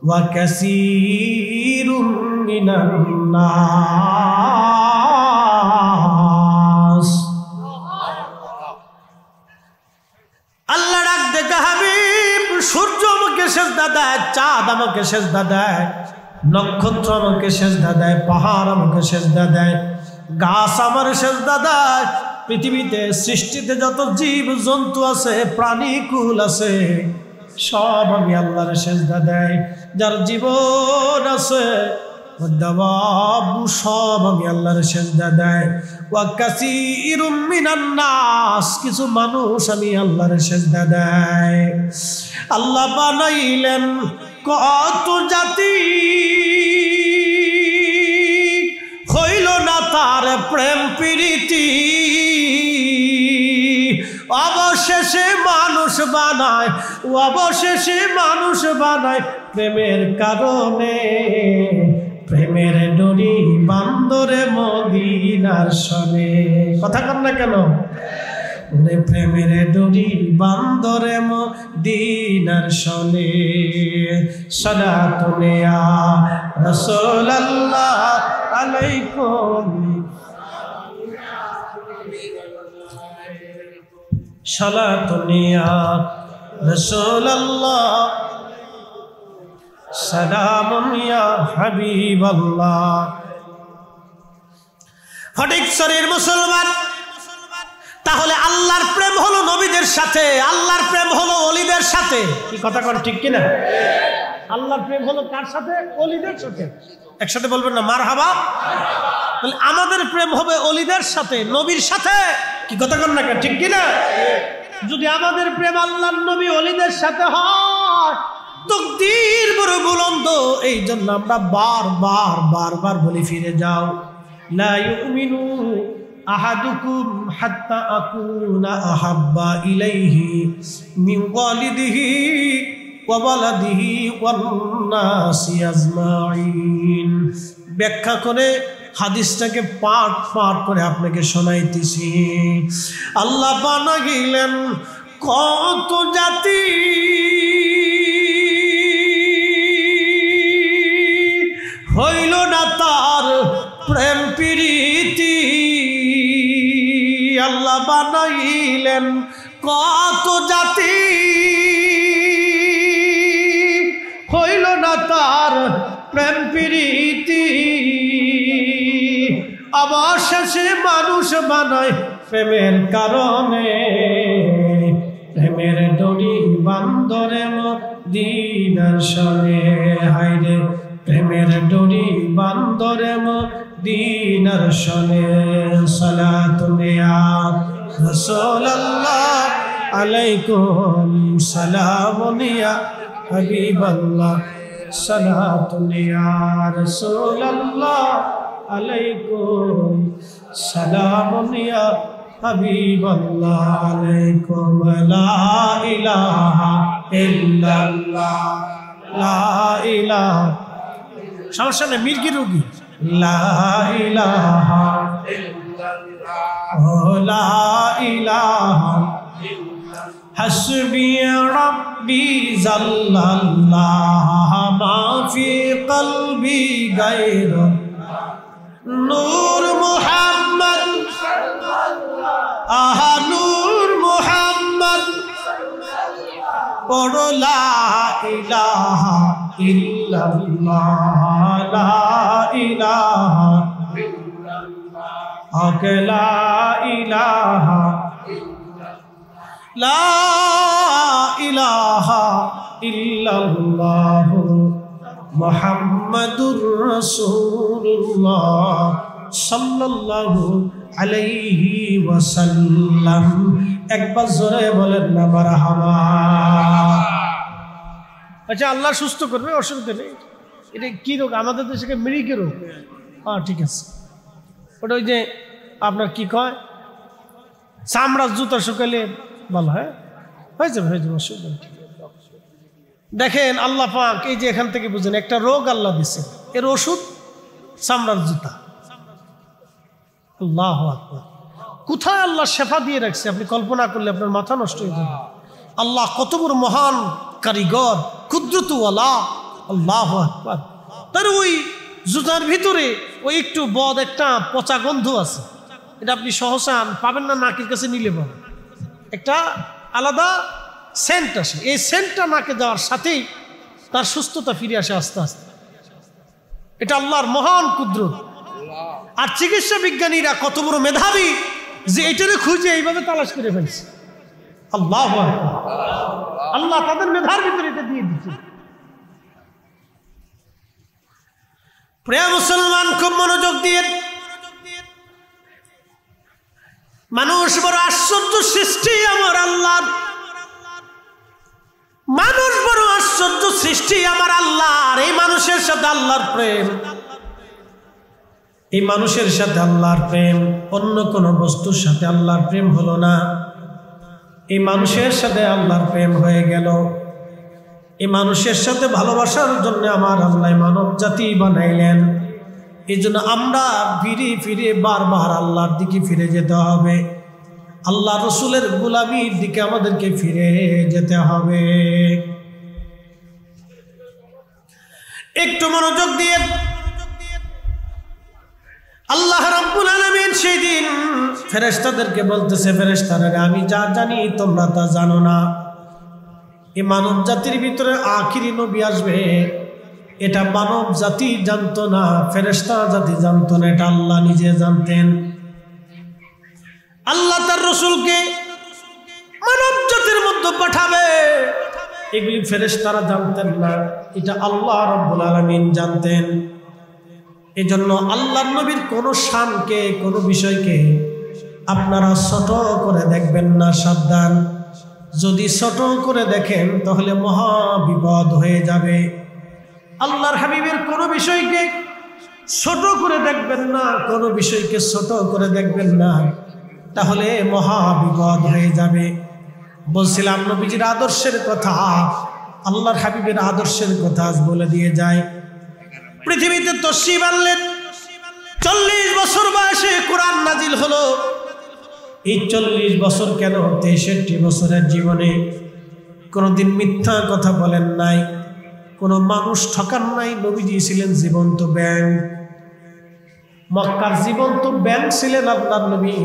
A: ওয়া কাসীরুম মিনান নাস। আল্লাহ ডাক দেখে হাবিব, সূর্য আমাকে সেজদা দেয়, চাঁদ আমাকে সেজদা দেয়, নক্ষত্র আমাকে সেজদা দেয়, পাহাড় আমাকে সেজদা দেয়, গাছ আমার সেজদা দেয়। পৃথিবীতে সৃষ্টিতে যত জীব জন্তু আছে, প্রাণীকুল আছে, সব আমি আল্লাহর সেজদা দেয়। যার জীবন আছে, সব আমি আল্লাহর সেজদা দেয়। ওয়া কাসীরুম মিনান নাস, কিছু মানুষ আমি আল্লাহর সেজদা দেয়। আল্লাহ বানাইলেন কত জাতি, প্রেম প্রীতি অবশেষে মানুষ বানায়, অবশেষে মানুষ বানায় প্রেমের কারণে। প্রেমের ডোরি বান্দরে মদিনার শনে। কথা কর না কেন? প্রেমের ডোরি বান্দরে মদিনার শনে। সালাতুন ইয়া রাসূলুল্লাহ আলাইকুম, সালাতুন ইয়া রাসূলুল্লাহ, সালামুন ইয়া হাবিবাল্লাহ। ফটিকছড়ির মুসলমান, তাহলে আল্লাহর প্রেম হলো নবীদের সাথে, আল্লাহর প্রেম হলো ওলিদের সাথে। কি কথা কোন ঠিক কিনা? আল্লাহর প্রেম হলো কার সাথে? ওলিদের সাথে। একসাথে বলবেন না মারহাবা? তাহলে আমাদের প্রেম হবে ওলিদের সাথে, নবীর সাথে। কি কথা কোন না ঠিক কিনা? যদি আমাদের প্রেম আল্লাহর নবী ওলিদের সাথে হয়, তাকদীর বড় বুলন্দ। এই জন্য আমরা বারবার বারবার বলি, ফিরে যাও। লা ইউমিনু আহাদুকুম হাত্তা আকুনা আহাব্বা ইলাইহি মিন ওয়ালিদিহি ওয়া ওয়ালাদিহি ওয়ান নাসি আজমাইন। ব্যাখ্যা করে হাদিসটাকে পাঠ পাঠ করে আপনাকে শোনাইতেছি। আল্লাহ বানাইলেন কত জাতি, হইল না তার প্রেম প্রীতি। আল্লাহ বানাইলেন কত জাতি, হইল না তার প্রেম প্রীতি। অবশেষে মানুষ বানায় প্রেমের কারণে। প্রেমের ডোরি বান্দরে মদিনার শনে। হায়রে প্রেমের ডোরি বান্দরে মদিনার শনে। সালাতুন ইয়া রাসূলুল্লাহ আলাইকুম, সালামুন ইয়া হাবিবাল্লাহ, সালাতুন ইয়া রাসূলুল্লাহ আলাইকুম, সালামুন ইয়া হাবিবাল্লাহ আলাইকুম। লা ইলাহা ইল্লাল্লাহ, লা ইলাহা। সমস্যা নেই, মির্গি রোগী। লা ইলাহা ইল্লাল্লাহ, লা ইলাহা হাসবি রাব্বি জাল্লাল্লাহ মা ফি কলবি গায়রু নূর মুহাম্মদ, আহা নূর মুহাম্মদ। পড়ো লা ইলাহা ইল্লাল্লাহ, লা ইলাহা ইল্লাল্লাহ, লা ইলাহা, লা ইলাহা ইল্লাল্লাহ মুহাম্মাদুর রাসূলুল্লাহ সাল্লাল্লাহু আলাইহি ওয়াসাল্লাম। একবার জোরে বলেন না মারহাবা। আচ্ছা, আল্লাহ সুস্থ করবে, অসুবিধা নেই। এটা কি রোগ? আমাদের দেশে মৃগী রোগ। হ্যাঁ ঠিক আছে, ওটা ওই যে আপনার কি কয়, চামড়ার জুতা শুকালে ভালো হয়, হয়ে যাবে হয়ে যাবে, অসুবিধা নেই। দেখেন আল্লাহ পাক এই যে এখান থেকে বুঝেন, একটা রোগ আল্লাহ দিছে, এর ওষুধ চামড়ার জুতা। আল্লাহু আকবার। কোথায় আল্লাহ শেফা দিয়ে রাখছে আপনি কল্পনা করলে আপনার মাথা নষ্ট হয়ে যাবে। আল্লাহ কত বড় মহান কারিগর, কুদরতওয়ালা। আল্লাহু আকবার। তার ওই জুতার ভিতরে ওই একটু বদ একটা পচা গন্ধ আছে, এটা আপনি সহসা পাবেন না, নাকের কাছে নিলে পাবেন। একটা আলাদা সেন্ট আসে, এই সেন্টটা নাকে যাওয়ার সাথেই তার সুস্থতা ফিরে আসে আস্তে আস্তে। এটা আল্লাহর মহান কুদরত। আর চিকিৎসা বিজ্ঞানীরা কত বড় মেধাবী যে এটারে খুঁজে এইভাবে তালাশ করে ফেলছে। আল্লাহু আকবার। আল্লাহ তাদের মেধার ভিতরে এটা দিয়ে দিচ্ছে। প্রিয় মুসলমান, খুব মনোযোগ দিয়ে, মানুষ বড় আশ্চর্য সৃষ্টি আমার আল্লাহর। মানুষ বড় আশ্চর্য সৃষ্টি আমার আল্লাহর। এই মানুষের সাথে আল্লাহর প্রেম। এই মানুষের সাথে আল্লাহর প্রেম, অন্য কোনো বস্তুর সাথে আল্লাহর প্রেম হলো না, এই মানুষের সাথে আল্লাহর প্রেম হয়ে গেল। এই মানুষের সাথে ভালোবাসার জন্য আমার আল্লাহ মানব জাতি বানাইলেন। এই জন্য আমরা ফিরে ফিরে বারবার আল্লাহর দিকে ফিরে যেতে হবে, আল্লাহ রসুলের গোলামির দিকে আমাদেরকে ফিরে যেতে হবে। একটু মনোযোগ দিয়ে আল্লাহ রাব্বুল আলামিন সেই দিন ফেরেশতাদেরকে বলতেছে, ফেরেশতারা আমি যা জানি তোমরা তা জানো না। এই মানব জাতির ভিতরে আখিরি নবী আসবে, এটা মানব জাতি জানতো না, ফেরেশতা জাতি জানতো না, এটা আল্লাহ নিজে জানতেন। আল্লাহ তার রসুলকে মানব জাতির মধ্যে পাঠাবে, এগুলি ফেরেশতারা জানতেন না, এটা আল্লাহ রাব্বুল আলামিন জানতেন। এই জন্য আল্লাহর নবীর কোনো শানকে, কোনো বিষয়কে আপনারা ছোট করে দেখবেন না, সাবধান। যদি ছোট করে দেখেন তাহলে মহা বিপদ হয়ে যাবে। আল্লাহর হাবিবের কোনো বিষয়কে ছোট করে দেখবেন না, কোনো বিষয়কে ছোট করে দেখবেন না, তাহলে মহা বিপদ হয়ে যাবে। বলছিলাম নবীজির আদর্শের কথা, আল্লাহর হাবিবের আদর্শের কথা বলে দিয়ে যায়। পৃথিবীতে তশরিফ আনলেন, 40 বছর বয়সে কোরআন নাজিল হলো। এই 40 বছর কেন, 63 বছরের জীবনে কোনোদিন মিথ্যা কথা বলেন নাই, কোনো মানুষ ঠকান নাই। নবীজি ছিলেন জীবন্ত ব্যাংক, মক্কার জীবন্ত ব্যাংক ছিলেন আল্লাহর নবী।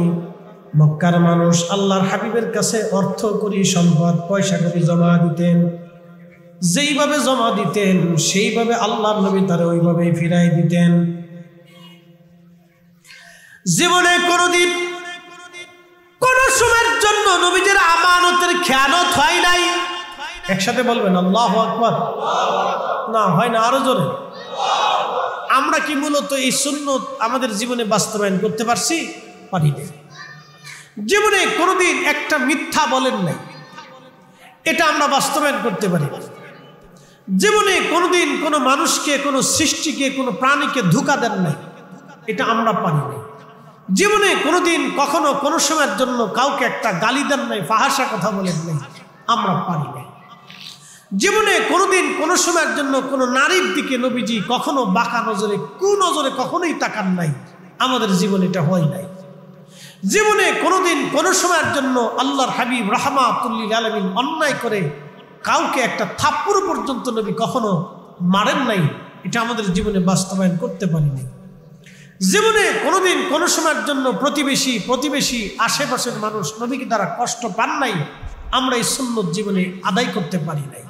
A: মক্কার মানুষ আল্লাহর হাবিবের কাছে অর্থ করি, সম্পদ পয়সা করি জমা দিতেন। যেইভাবে জমা দিতেন সেইভাবে আল্লাহর নবী তারা ওইভাবেই ফিরাই দিতেন। জীবনে কোনোদিন কোন সময়ের জন্য নবীদের আমানতের খেয়ানত হয় নাই। একসাথে বলবেন আল্লাহু আকবার। না হয় না, আরো জোরে। আমরা কি মূলত এই সুন্নত আমাদের জীবনে বাস্তবায়ন করতে পারছি? পারি না। জীবনে কোনোদিন একটা মিথ্যা বলেন নাই, এটা আমরা বাস্তবায়ন করতে পারি না। জীবনে কোনোদিন কোনো মানুষকে, কোনো সৃষ্টিকে, কোনো প্রাণীকে ধোঁকা দেন নাই, এটা আমরা পারি না। জীবনে কোনোদিন কখনো কোনো সময়ের জন্য কাউকে একটা গালি দেন নাই, ফাহাসা কথা বলেন নাই, আমরা পারি না। জীবনে কোনোদিন কোনো সময়ের জন্য কোনো নারীর দিকে নবীজি কখনো বাঁকা নজরে, কুনজরে কখনোই তাকান নাই, আমাদের জীবনে এটা হয় নাই। জীবনে কোনোদিন কোনো সময়ের জন্য আল্লাহর হাবিব রাহমাতুল লিল আলামিন অন্যায় করে কাউকে একটা থাপ্পড় পর্যন্ত নবী কখনো মারেন নাই, এটা আমাদের জীবনে বাস্তবায়ন করতে পারি নাই। জীবনে কোনোদিন কোনো সময়ের জন্য প্রতিবেশী আশেপাশের মানুষ নবীকে দ্বারা কষ্ট পান নাই, আমরা এই সুন্নত জীবনে আদায় করতে পারি নাই।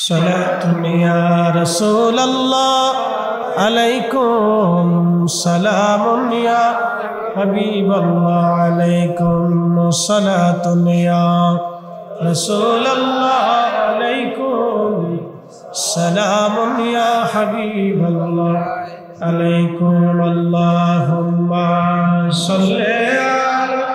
A: সালাতুন ইয়া রাসূলুল্লাহ আলাইকুম, সালামুন ইয়া হাবিবাল্লাহ আলাইকুম, সালাতুন ইয়া রাসূলুল্লাহ আলাইকুম, সালামুন ইয়া হাবিবাল্লাহ আলাইকুম, আল্লাহুম্মা সাল্লি আলা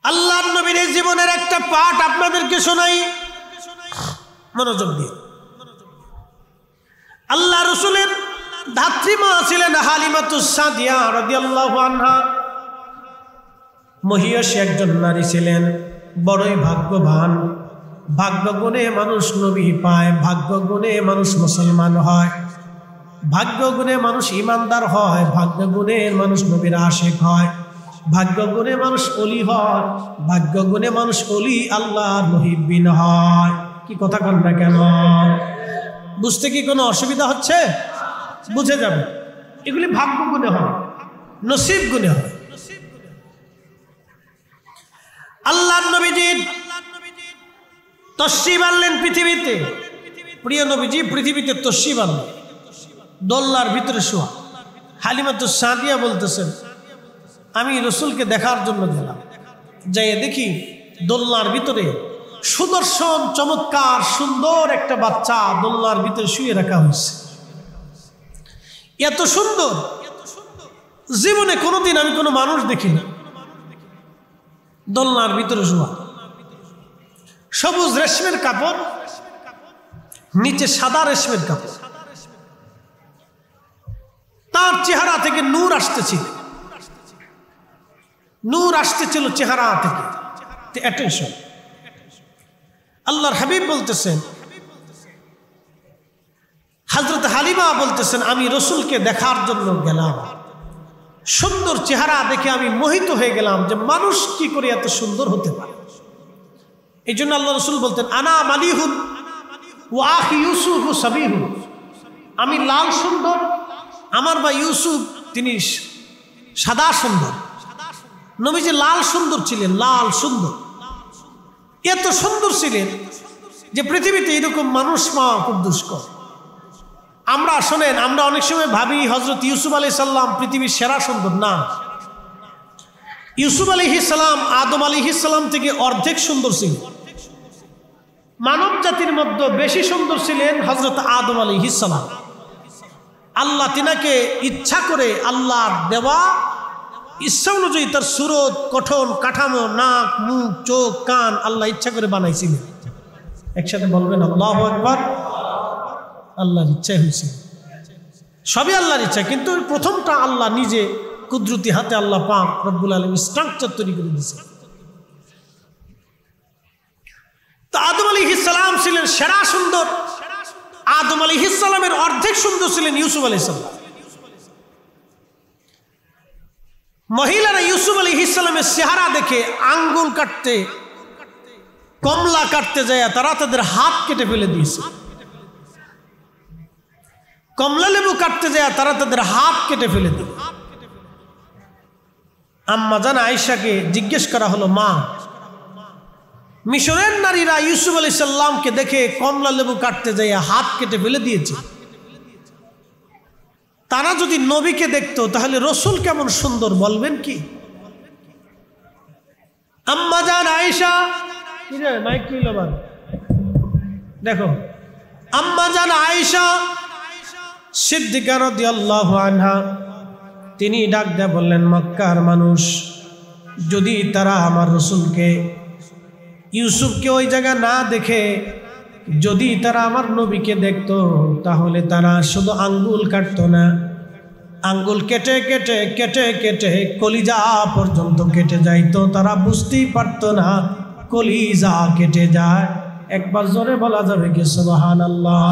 A: আল্লাহর নবীর জীবনের একটা পাঠ আপনাদেরকে শোনাই, মনোযোগ দিয়ে। আল্লাহ রসুলের ধাত্রীমা ছিলেন হালিমাতুস সাদিয়া রাদিয়াল্লাহু আনহা। মহিয়সী একজন নারী ছিলেন, বড়ই ভাগ্যবান। ভাগ্য গুণে মানুষ নবী পায়, ভাগ্য গুণে মানুষ মুসলমান হয়, ভাগ্য গুণে মানুষ ইমানদার হয়, ভাগ্য গুণে মানুষ নবীর আশিক হয়, ভাগ্য গুণে মানুষ অলি হয়, ভাগ্য গুণে মানুষ অলি আল্লাহর মুহিব্বিন হয়। কি কথা কন না কেন? বুঝতে কি কোনো অসুবিধা হচ্ছে? বুঝে যাবে, এগুলি ভাগ্য গুণে হয়, নসিব গুণে হয়। আল্লাহর নবীজির তশরিফ আনলেন পৃথিবীতে। প্রিয় নবীজি পৃথিবীতে তশরিফ আনলেন, দোলনার ভিতরে শোয়া। হালিমাতুস সাদিয়া বলতেছেন, আমি রসুলকে দেখার জন্য গেলাম, যাই দেখি দোলনার ভিতরে সুদর্শন চমৎকার সুন্দর একটা বাচ্চা দোলনার ভিতরে শুয়ে রাখা হয়েছে। এত সুন্দর জীবনে কোনোদিন আমি কোনো মানুষ দেখিনি। দোলনার ভিতরে শোয়া, সবুজ রেশমের কাপড়, নিচে সাদা রেশমের কাপড়, তার চেহারা থেকে নূর আসতেছিল, নূর আসতেছিল চেহারা থেকে। অ্যাটেনশন, আল্লাহর হাবিব বলতেছেন, হযরত হালিমা বলতেছেন, আমি রসুলকে দেখার জন্য গেলাম, সুন্দর চেহারা দেখে আমি মোহিত হয়ে গেলাম যে মানুষ কি করে এত সুন্দর হতে পারে। এই জন্য আল্লাহ রসুল বলতেন, আনা মালিহুন ওয়া আখি ইউসুফ সাবিহুন, আমি লাল সুন্দর, আমার ভাই ইউসুফ তিনি সাদা সুন্দর। নবীজি লাল সুন্দর ছিলেন, লাল সুন্দর, এত সুন্দর ছিলেন যে পৃথিবীতে এরকম মানুষ পাওয়া খুব দুষ্কর। আমরা শোনেন, আমরা অনেক সময় ভাবি হযরত ইউসুফ আলাইহিস সালাম পৃথিবীর সেরা সুন্দর। না, ইউসুফ আলাইহিস সালাম আদম আলাইহিস সালাম থেকে অর্ধেক সুন্দর ছিলেন। মানব জাতির মধ্যে বেশি সুন্দর ছিলেন হযরত আদম আলাইহিস সালাম। আল্লাহ তিনাকে ইচ্ছা করে, আল্লাহর দেওয়া ইচ্ছা অনুযায়ী তার সুরত, গঠন, কাঠামো, নাক, মুখ, চোখ, কান আল্লাহ ইচ্ছা করে বানাইছিলেন। একসাথে বলবেন আল্লাহু আকবার। আল্লাহর ইচ্ছা হয়েছে, সবই আল্লাহর ইচ্ছা, কিন্তু প্রথমটা আল্লাহ নিজে কুদরতি হাতে আল্লাহ পাক রব্বুল আলামিন স্ট্রাকচার তৈরি করে দিয়েছে। তো আদম আলাইহিস সালাম ছিলেন সেরা সুন্দর। আদম আলাইহিস সালামের অর্ধেক সুন্দর ছিলেন ইউসুফ আলাইহিস সালাম। মহিলারা ইউসুফ আলাইহিস সালামের চেহারা দেখে আঙ্গুল কাটতে, কমলা কাটতে যায় তারা তাদের হাত কেটে ফেলে দিয়েছে। কমলা লেবু কাটতে যায় তারা তাদের হাত কেটে ফেলে দিল। আম্মা জান আয়েশাকে জিজ্ঞেস করা হলো, মা, মিশরের নারীরা ইউসুফ আলাইহিস সালামকে দেখে কমলা লেবু কাটতে যায় হাত কেটে ফেলে দিয়েছে, তারা যদি নবীকে দেখতো তাহলে রসুল কেমন সুন্দর বলবেন কি? আম্মা জান আয়েশা, মাইক দেখো, আম্মা জান আয়েশা সিদ্দিকা রাদিয়াল্লাহু আনহা তিনি ডাক দিয়ে বললেন, মক্কার মানুষ যদি তারা আমার রসুলকে, ইউসুফকে ওই জায়গা না দেখে যদি তারা আমার নবীকে দেখতো তাহলে তারা শুধু আঙ্গুল কাটতো না, আঙ্গুল কেটে কেটে কেটে কেটে কলিজা পর্যন্ত কেটে যাইতো, তারা বুঝতেই পারতো না কলিজা কেটে যায়। একবার জোরে বলা যাবে কি সুবহানাল্লাহ?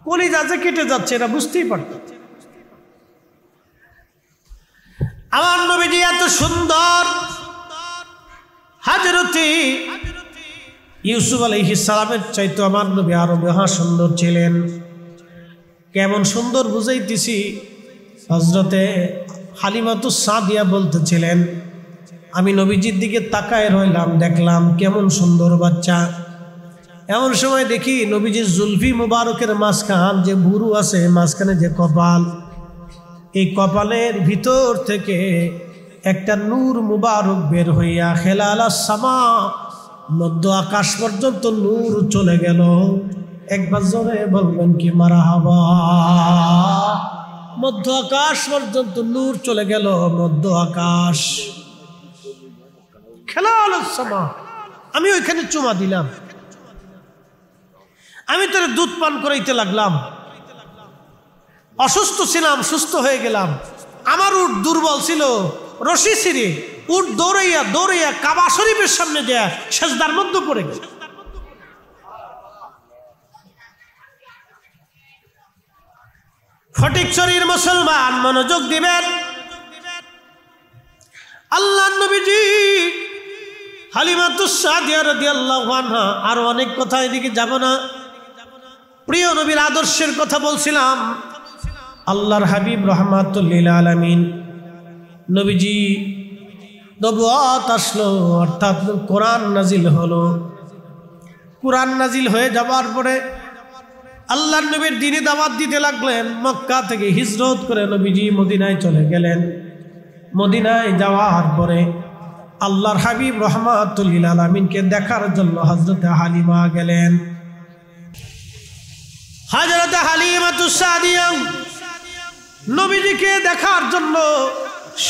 A: কলিজা যে কেটে যাচ্ছে এটা বুঝতেই পারত। আমার নবীজি এত সুন্দর, হযরতে ইউসুফ আলাইহিস সালামের চাইতে আমার নবী আরো মহা সুন্দর ছিলেন। কেমন সুন্দর বুঝাইতেছি, হযরতে হালিমাতুস সাদিয়া বলতেছিলেন, আমি নবীজির দিকে তাকায় রইলাম, দেখলাম কেমন সুন্দর বাচ্চা। এমন সময় দেখি নবীজির জুলফি মুবারকের মাঝখান যে ভুরু আছে, মাঝখানে যে কপাল, এই কপালের ভিতর থেকে একটা নূর মুবারক বের হইয়া খেলালাস সামা, মধ্য আকাশ পর্যন্ত নূর চলে গেল। একবার জোরে বলবেন কি মারহাবা? মধ্য আকাশ পর্যন্ত নূর চলে গেল, মধ্য আকাশ, খেলালাস সামা। আমি ওইখানে চুমা দিলাম, আমি তোর দুধ পান করাইতে লাগলাম, অসুস্থ ছিলাম, সুস্থ হয়ে গেলাম। আমার উট দুর্বল ছিল, রশি ছিঁড়ে উট দৌড়াইয়া দৌড়াইয়া কাবা শরীফের সামনে যায় সেজদার মধ্যে পড়ে গেল। ফটিকছড়ির মুসলমান মনোযোগ দিবেন, আল্লাহর নবীজি হালিমাতুস সাদিয়া রাদিয়াল্লাহু আনহা, আরো অনেক কথা, এদিকে যাব না। প্রিয় নবীর আদর্শের কথা বলছিলাম। আল্লাহর হাবিব রাহমাতুল লিল আলামিন নবীজি নবুয়ত আসলো, অর্থাৎ কোরআন নাজিল হলো। কোরআন নাজিল হয়ে যাবার পরে আল্লাহর নবীর দ্বীনে দাওয়াত দিতে লাগলেন। মক্কা থেকে হিজরত করে নবীজি মদিনায় চলে গেলেন। মদিনায় যাওয়ার পরে আল্লাহর হাবিব রাহমাতুল লিল আলামিনকে দেখার জন্য হযরত হালিমা গেলেন। হযরত হালিমাতুস সাদিয়া নবীজিকে দেখার জন্য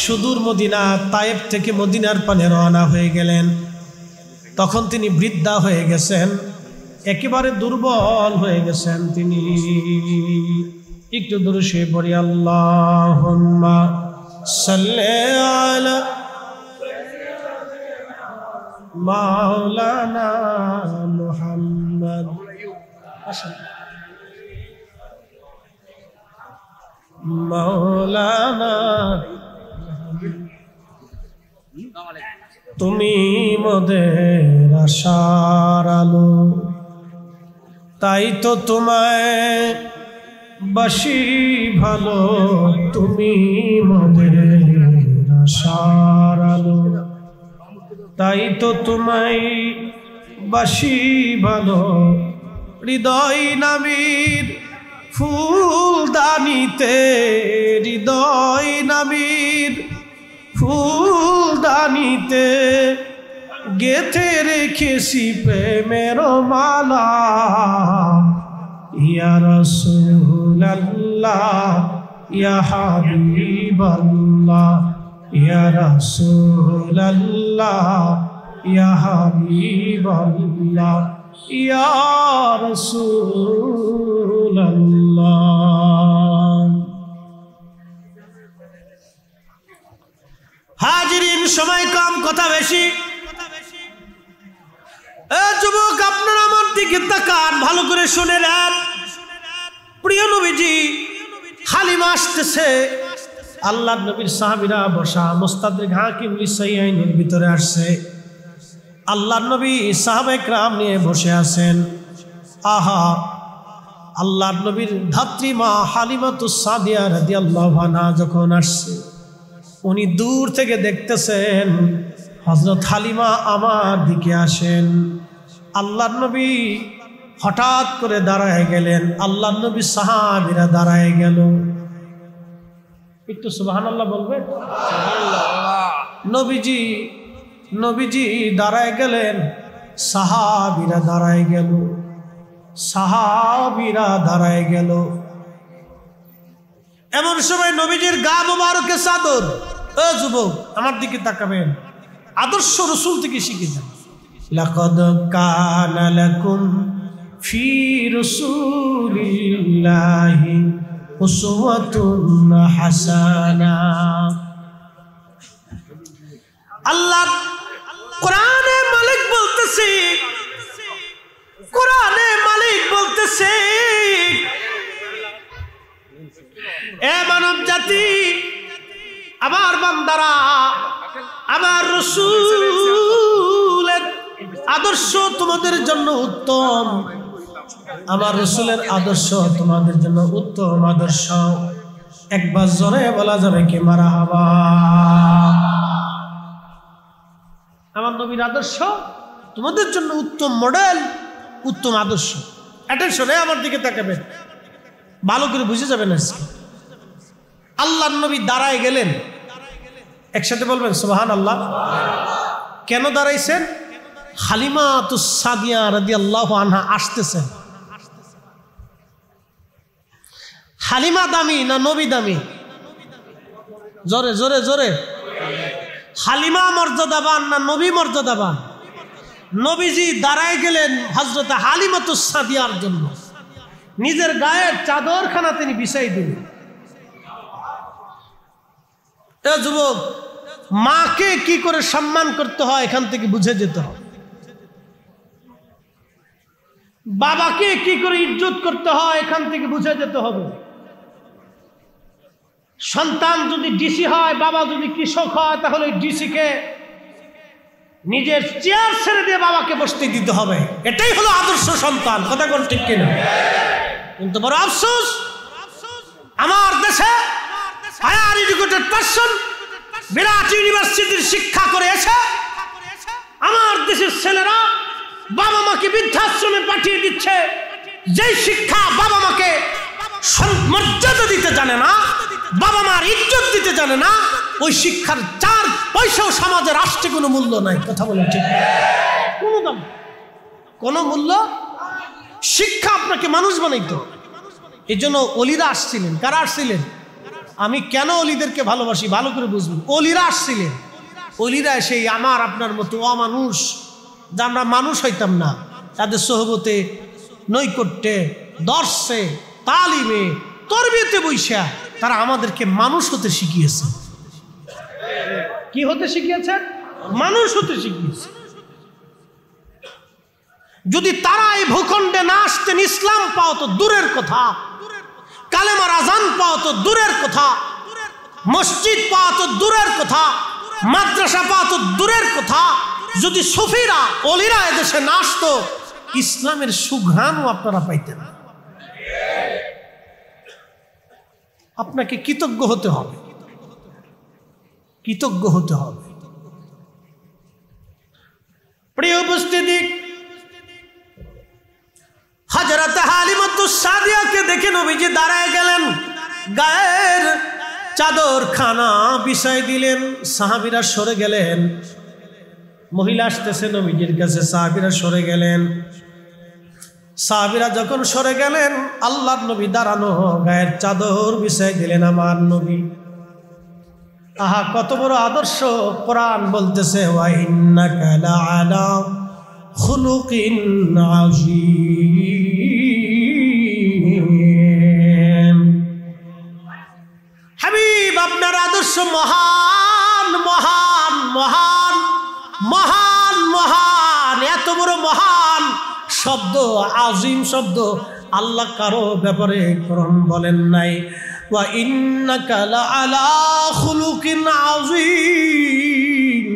A: সুদূর মদিনা তায়েফ থেকে মদিনার পানে রওনা হয়ে গেলেন। তখন তিনি বৃদ্ধা হয়ে গেছেন, একেবারে দুর্বল হয়ে গেছেন তিনি। একটু দুরূদে পড়ি, আল্লাহুম্মা সাল্লি আলা মাওলানা মুহাম্মদ। মাওলানা তুমি মোদের আশার আলো, তাই তো তোমায় বাসি ভালো, তুমি মোদের আশার আলো, তাই তো তোমায় বাসি ভালো। হৃদয় নামীর ফুলদানিতে, হৃদয় নামীর ফুলদানিতে গেথে রেখেছি প্রেমের মালা। ইয়া রাসূলুল্লাহ ইয়া হাবিবাল্লাহ, ইয়া রাসূলুল্লাহ ইয়া হাবিবাল্লাহ, ইয়া রাসূলুল্লাহ। হাজিরিন, সময় কম, কথা বেশি। যুবক, আপনারা আমার দিকে তাকান, ভালো করে শুনে নেন। প্রিয় নবীজি হালিমা আসতেছে, আল্লাহর নবীর সাহাবীরা বসা মুস্তাদরিক হাকিম লিসাইয়াইনের ভিতরে আসছে। আল্লাহর নবী সাহাবায়ে কেরাম নিয়ে বসে আছেন। আহা, আল্লাহর নবীর ধাত্রী মা হালিমাতুস সাদিয়া রাদিয়াল্লাহু আনহা যখন আসছে, উনি দূর থেকে দেখতেছেন হযরত হালিমা আমার দিকে আসেন। আল্লাহর নবী হঠাৎ করে দাঁড়ায় গেলেন, আল্লাহর নবী সাহাবীরা দাঁড়ায় গেল। একটু সুবহানাল্লাহ বলবে? নবীজি দাঁড়ায় গেলেন, সাহাবীরা দাঁড়ায় গেল, সাহাবীরা দাঁড়ায় গেল। এমন সময় নবীজির গা মোবারকে চাদর। ও যুবক, আমার দিকে তাকাবেন, আদর্শ রাসূল থেকে শিখে যান। লাকাদ কানা লাকুম ফি রাসূলিল্লাহি উসওয়াতুন হাসানা। আল্লাহ কোরআনে মালিক বলতেছে, কোরআনে মালিক বলতেছে, এ মানব জাতি, আমার বান্দারা, আমার রাসূলের আদর্শ তোমাদের জন্য উত্তম, আমার রাসূলের আদর্শ তোমাদের জন্য উত্তম আদর্শ। একবার জোরে বলা যাবে কি মারহাবা? আমার নবীর আদর্শ তোমাদের জন্য উত্তম মডেল, উত্তম আদর্শ। অ্যাটেনশনে আমার দিকে তাকাবেন, ভালো করে বুঝে যাবেন। আল্লাহর নবী দাঁড়ায় গেলেন, একসাথে বলবেন সুবহানাল্লাহ। কেন দাঁড়াইছেন? হালিমাতুস সাদিয়া রাদিয়াল্লাহু আনহা আসতেছেন। হালিমা দামি না নবী দামি? জোরে জোরে জোরে। হালিমা মর্যাদাবান না নবী মর্যাদাবান? নবীজি দাঁড়ায় গেলেন হযরত হালিমাতুস সাদিয়ার জন্য, নিজের গায়ের চাদরখানা তিনি বিছাই দিলেন। এ যুবক, মাকে কি করে সম্মান করতে হয় এখান থেকে বুঝে যেতে হবে। বাবাকে কি করে ইজ্জত করতে হয় এখান থেকে বুঝে যেতে হবে। সন্তান যদি ডিসি হয়, বাবা যদি কৃষক হয়, তাহলে ডিসিকে নিজের চেয়ার ছেড়ে দিয়ে বাবাকে বসতে দিতে হবে। এটাই হলো আদর্শ সন্তান। কথা কোন ঠিক কিনা? কিন্তু বড় আফসোস, আমার দেশে হায়ার এডুকেটেড পারসন বিরাট ইউনিভার্সিটির শিক্ষা করে এসে আমার দেশের ছেলেরা বাবা মাকে বৃদ্ধাশ্রমে পাঠিয়ে দিচ্ছে। যেই শিক্ষা বাবা মাকে মর্যাদা দিতে জানে না, বাবা মার ইজ্জত দিতে জানে না, ওই শিক্ষার 4 পয়সাও সমাজে রাষ্ট্রে কোনো মূল্য নাই। কথা বলেন ঠিক? কোনো দাম, কোনো মূল্য। শিক্ষা আপনাকে মানুষ বানাইতো। এই জন্য অলিরা আসছিলেন। কারা আসছিলেন? আমি কেন অলিদেরকে ভালোবাসি ভালো করে বুঝবেন। অলিরা আসছিলেন। অলিরা এসে আমার আপনার মতো অমানুষ, যা আমরা মানুষ হইতাম না, তাদের সোহবতে, নৈকট্যে, দর্শে, তালিমে, তরবিয়তে বৈশা তারা আমাদেরকে মানুষ হতে শিখিয়েছে। কি হতে শিখিয়েছে? মানুষ হতে শিখিয়েছে। যদি তারা এই ভূখণ্ডে না আসতেন, ইসলাম পাও তো দূরের কথা, কালেমার আজান পাও তো দূরের কথা, মসজিদ পাও তো দূরের কথা, মাদ্রাসা পাও তো দূরের কথা। যদি সুফিরা অলিরা এদেশে না আসতো, ইসলামের সুঘ্রাণও আপনারা পাইতেন। আপনাকে কৃতজ্ঞ হতে হবে, কৃতজ্ঞ হতে হবে। প্রিয় উপস্থিতি, হযরত হালিমাতুস সাদিয়াকে দেখে নবীজি দাঁড়ায় গেলেন, গায়ের চাদর খানা বিছাই দিলেন, সাহাবীরা সরে গেলেন। মহিলা আসতেছে নবীজির কাছে, সাহাবীরা সরে গেলেন। সাহাবীরা যখন সরে গেলেন, আল্লাহর নবী দাঁড়ানো, গায়ের চাদর বিছাই দিলেন আমার নবী। আহা, কত বড় আদর্শ! কোরআন বলতেছে, ওয়া ইন্নাকা লাআলা খুলুকিন আযীম। হাবিব, আপনার আদর্শ মহান মহান মহান মহান মহান। এত বড় মহান শব্দ, আজিম শব্দ আল্লাহ কারো ব্যাপারে কোরআন বলেন নাই। ওয়া ইন্নাকা লাআলা খুলুকিন আযীম।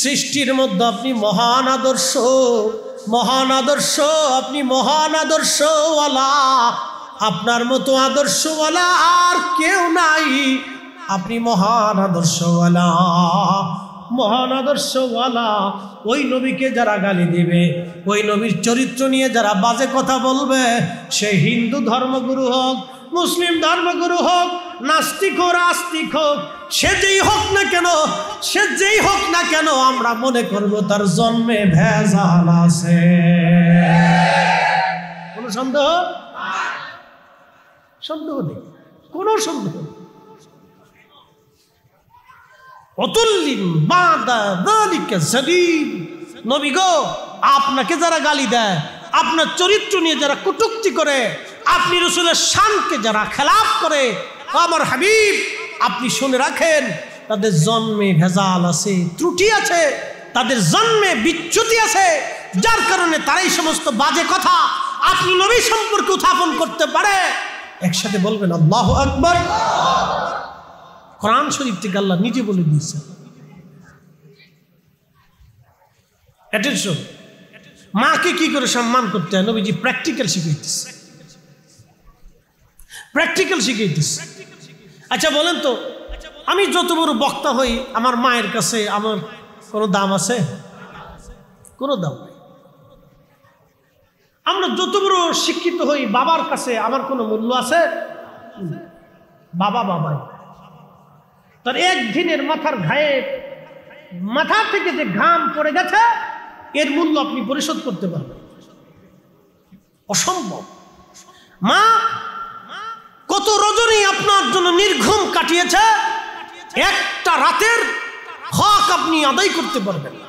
A: সৃষ্টির মধ্যে আপনি মহান আদর্শ, মহান আদর্শ, আপনি মহান আদর্শওয়ালা। আপনার মতো আদর্শওয়ালা আর কেউ নাই। আপনি মহান আদর্শওয়ালা, মহান আদর্শওয়ালা। ওই নবীকে যারা গালি দিবে, ওই নবীর চরিত্র নিয়ে যারা বাজে কথা বলবে, সে হিন্দু ধর্মগুরু হোক, মুসলিম ধর্মগুরু হোক, নাস্তিক হোক, আস্তিক হোক, সে যেই হোক না কেন, সে যেই হোক না কেন, আমরা মনে করব তার জন্মে ভেজাল আছে। কোনো সন্দেহ? সন্দেহ নেই, কোনো সন্দেহ নেই। অতুল্লিন বাদা যালিকা যালিম। নবী গো, আপনাকে যারা গালি দেয়, আপনার চরিত্র নিয়ে যারা কটূক্তি করে, আপনি রাসূলের শানকে যারা খেলাফ করে, আমার হাবিব আপনি শুনে রাখেন, তাদের জন্মে ভেজাল আছে, ত্রুটি আছে, তাদের জন্মে বিচ্যুতি আছে, যার কারণে তারাই সমস্ত বাজে কথা আপনি নবী সম্পর্কে উত্থাপন করতে পারে। একসাথে বলবেন আল্লাহু আকবার। কোরআন শরীফ থেকে আল্লাহ নিজে বলে দিয়েছেন। অ্যাটেনশন, মাকে কি করে সম্মান করতে হয় নবীজি প্র্যাকটিক্যাল শিখাইতেছে, প্র্যাকটিক্যাল শিখাইতেছে। আচ্ছা বলেন তো, আমি যত বড় বক্তা হই, আমার মায়ের কাছে আমার কোনো দাম আছে? কোনো দাম নেই। আমরা যত বড় শিক্ষিত হই, বাবার কাছে আমার কোনো মূল্য আছে? বাবা বাবাই। তার একদিনের মাথার ঘায়ে, মাথা থেকে যে ঘাম পড়ে গেছে, এর মূল্য আপনি পরিশোধ করতে পারবেন? অসম্ভব। মা কত রজনী আপনার জন্য নির্ঘুম কাটিয়েছে, একটা রাতের হক আপনি আদায় করতে পারবেন না।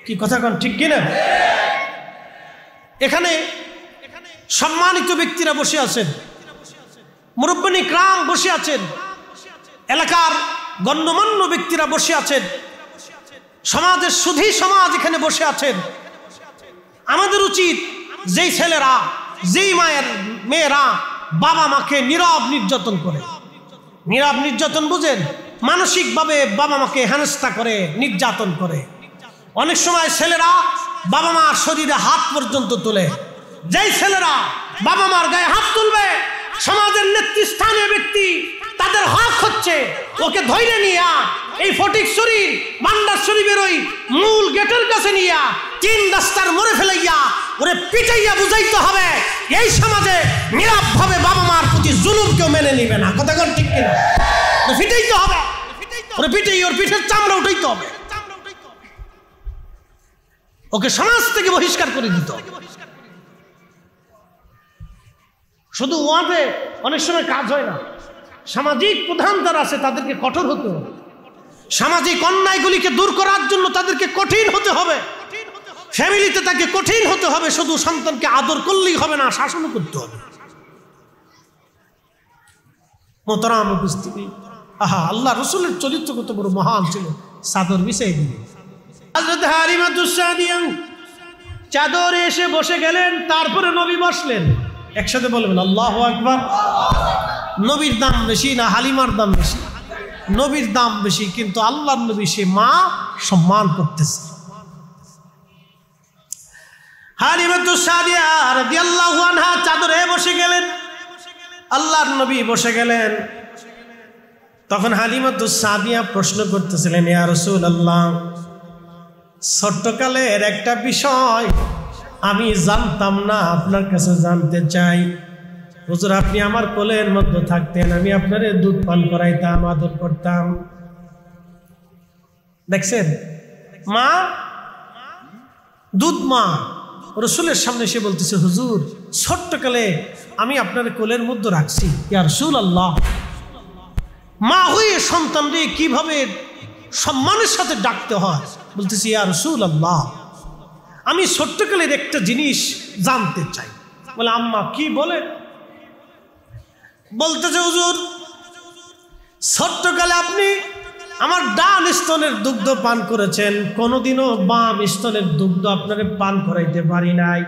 A: কি কথা কোন ঠিক কিনা? এখানে সম্মানিত ব্যক্তিরা বসে আছেন, মুরব্বিনী ইকরাম বসে আছেন, এলাকার গণ্যমান্য ব্যক্তিরা বসে আছেন, সমাজের সুধী সমাজ এখানে বসে আছেন। আমাদের উচিত, যেই ছেলেরা, যেই মায়ের মেয়েরা বাবা মাকে নীরব নির্যাতন করে, নীরব নির্যাতন বুঝেন, মানসিকভাবে বাবা মাকে হেনস্থা করে, নির্যাতন করে। অনেক সময় ছেলেরা বাবা মার শরীরে হাত পর্যন্ত তোলে। যেই ছেলেরা বাবা মার গায়ে হাত তুলবে, সমাজের নেতৃস্থানীয় ব্যক্তি, তাদের হক হচ্ছে ওকে ধৈর্য নিয়া এই ফটিকছড়ি ভান্ডার শরীফের ওই মূল গেটের কাছে নিয়া 3 রাস্তার মোড়ে ফেলাইয়া ওরে পিটাইয়া বুঝাইতে হবে, এই সমাজে নীরবভাবে বাবা মার প্রতি জুলুম কেউ মেনে নিবে না। কথা কোন ঠিক কিনা? পিটাইতে হবে, ওর পিঠের চামড়া উঠাইতে হবে, ওকে সমাজ থেকে বহিষ্কার করে দিতে হবে। শুধু ওয়াজে অনেক সময় কাজ হয় না, সামাজিক প্রধান যারা আছে তাদেরকে কঠোর হতে হবে, সামাজিক অন্যায়গুলিকে দূর করার জন্য তাদেরকে কঠিন হতে হবে, ফ্যামিলিতে তাকে কঠিন হতে হবে। শুধু সন্তানকে আদর করলেই হবে না, শাসনও করতে হবে। মোহতারাম উপস্থিতি, আহা, আল্লাহ রসুলের চরিত্র কত বড় মহান ছিল। চাদর বিছাই দিলেন, হযরত হালিমাতুস সাদিয়া চাদরে এসে বসে গেলেন। তারপরে নবী বসলেন। একসাথে বলবেন আল্লাহু আকবার। নবীর দাম বেশি না হালিমার দাম বেশি? নবীর দাম বেশি, কিন্তু আল্লাহর নবী সে মা সম্মান করতেছে। হালিমাতুস সাদিয়া রাদিয়াল্লাহু আনহা চাদরে বসে গেলেন, আল্লাহর নবী বসে গেলেন। তখন হালিমাতুস সাদিয়া প্রশ্ন করতেছিলেন, ইয়া রাসূলুল্লাহ, ছোট্টকালের একটা বিষয় আমি জানতাম না, আপনার কাছে জানতে চাই। হুজুর, আপনি আমার কোলের মধ্যে থাকতেন, আমি আপনারে দুধ পান করাইতাম, আদর করতাম। দেখছেন মা, দুধ মা রসুলের সামনে এসে বলতেছে, হুজুর, ছোট্টকালে আমি আপনার কোলের মধ্যে রাখছি। ইয়া রাসূলুল্লাহ, মা হয়ে সন্তানরে কিভাবে সম্মানের সাথে ডাকতে হয় বলতেছি, ইয়া রাসূলুল্লাহ, আমি ছোট্টকালের একটা জিনিস জানতে চাই। বলে, আম্মা কি বলে? বলতেছে, হুজুর, ছোট্টকালে আপনি আমার ডান স্তনের দুগ্ধ পান করেছেন, কোনোদিনও বাম স্তনের দুগ্ধ আপনারে পান করাইতে পারি নাই।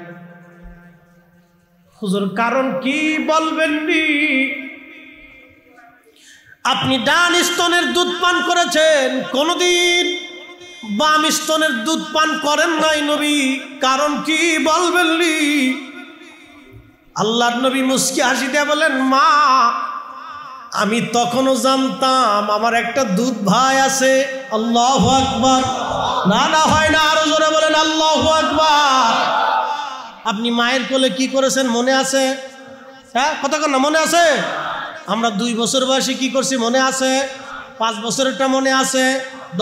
A: হুজুর, কারণ কি বলবেন নি? আপনি ডান স্তনের দুধ পান করেছেন, কোনদিন বাম স্তনের দুধ পান করেন নাই নবী, কারণ কি বলবেন নি? আল্লাহর নবী মুস্কি হাসি দিয়ে বলেন, মা, আমি তখনও জানতাম আমার একটা দুধ ভাই আছে। আল্লাহু আকবার। না না, হয় না, আরো জোরে বলেন আল্লাহু আকবার। আপনি মায়ের কোলে কি করেছেন মনে আছে? হ্যাঁ, কথা কন না, মনে আছে? আমরা 2 বছর বয়সে কি করছি মনে আছে? 5 বছরেরটা মনে আছে,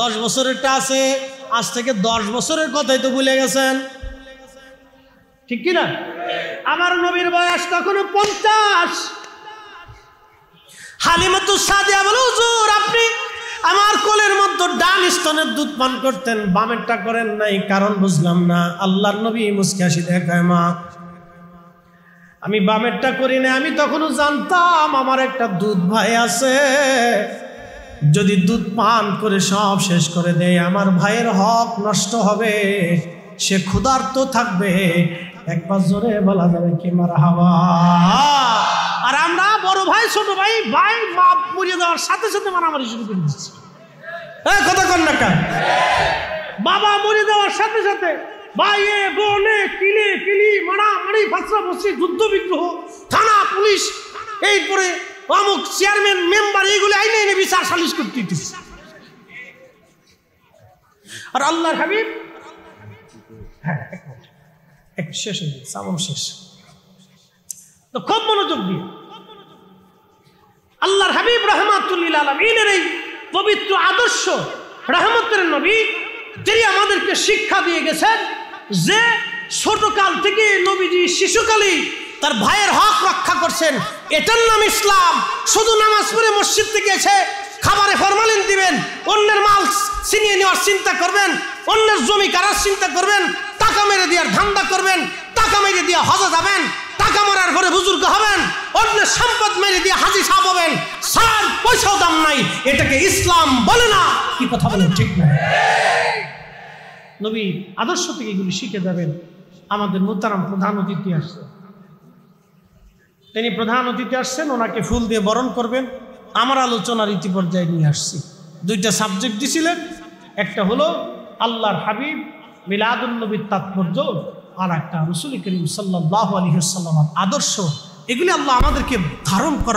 A: 10 বছরেরটা আছে। আজ থেকে 10 বছরের কথাই তো ভুলে গেছেন, ঠিক কিনা? আমার নবীর বয়স তখন 50। হালিমাতুস সাদিয়া বলে, হুজুর, আপনি আমার কোলের মধ্যে ডান স্তনের দুধ পান করতেন, বামেরটা করেন নাই, কারণ বুঝলাম না। আল্লাহর নবী মুস্কি হাসি দেখায়, মা, আমি বামেরটা করি না, আমি তখনও জানতাম আমার একটা দুধ ভাই আছে, যদি দুধ পান করে সব শেষ করে দেয় আমার ভাইয়ের হক নষ্ট হবে, সে ক্ষুধার্ত থাকবে। একবার জোরে বলা যাবে কি মারহাবা? আর আমরা বড় ভাই ছোট ভাই মা মরিয়ে দেওয়ার সাথে সাথে মারামারি শুরু করে দিচ্ছি। কথা কন না কেন? বাবা মরিয়ে দেওয়ার সাথে সাথে ভাইয়ে বোনে কিলি মারামারি, ফাঁসরা বসি, যুদ্ধ বিগ্রহ, থানা পুলিশ, এইপরে অমুক চেয়ারম্যান মেম্বার, এইগুলো আইনে এনে বিচার সালিশ করতে দিতেছে। আর আল্লাহর হাবিব, হ্যাঁ শেষ হয়ে গেছে, আমার শেষ তো, খুব মনোযোগ দিয়ে আল্লাহর হাবিব রাহমাতুল লিল আলামিনের এই পবিত্র আদর্শ রহমতের নবী, যিনি আমাদেরকে শিক্ষা দিয়ে গেছেন যে ছোটকাল থেকে নবীজি শিশুকালেই তার ভাইয়ের হক রক্ষা করছেন। এটার নাম ইসলাম। শুধু নামাজ পড়ে মসজিদ থেকে এসে খাবারে ফরমালিন দিবেন, অন্যের মাল ছিনিয়ে নেওয়ার চিন্তা করবেন, অন্যের জমি কারার চিন্তা করবেন, টাকা মেরে দেওয়ার ধান্দা করবেন, টাকা মেরে দিয়ে হজে যাবেন, টাকা মারার পরে বুজুর্গ হবেন, অন্যের সম্পদ মেরে দিয়ে হাজি সাহেব হবেন, সার পয়সাও দাম নাই, এটাকে ইসলাম বলে না। কি কথা বলেন, ঠিক না? নবী আদর্শ থেকে এগুলি শিখে যাবেন। আমাদের মুহতারাম প্রধান অতিথি আসছে, তিনি প্রধান অতিথি আসছেন, ওনাকে ফুল দিয়ে বরণ করবেন। আমার আলোচনার ইতিপর্যায়ে নিয়ে আসছি। 2টা সাবজেক্ট দিছিলেন, একটা হলো আল্লাহর হাবিব মিলাদুন নবীর তাৎপর্য, আর একটা রাসূল করিম সাল্লাল্লাহু আলাইহি ওয়াসাল্লামের আদর্শ। এগুলি আল্লাহ আমাদেরকে ধারণ করা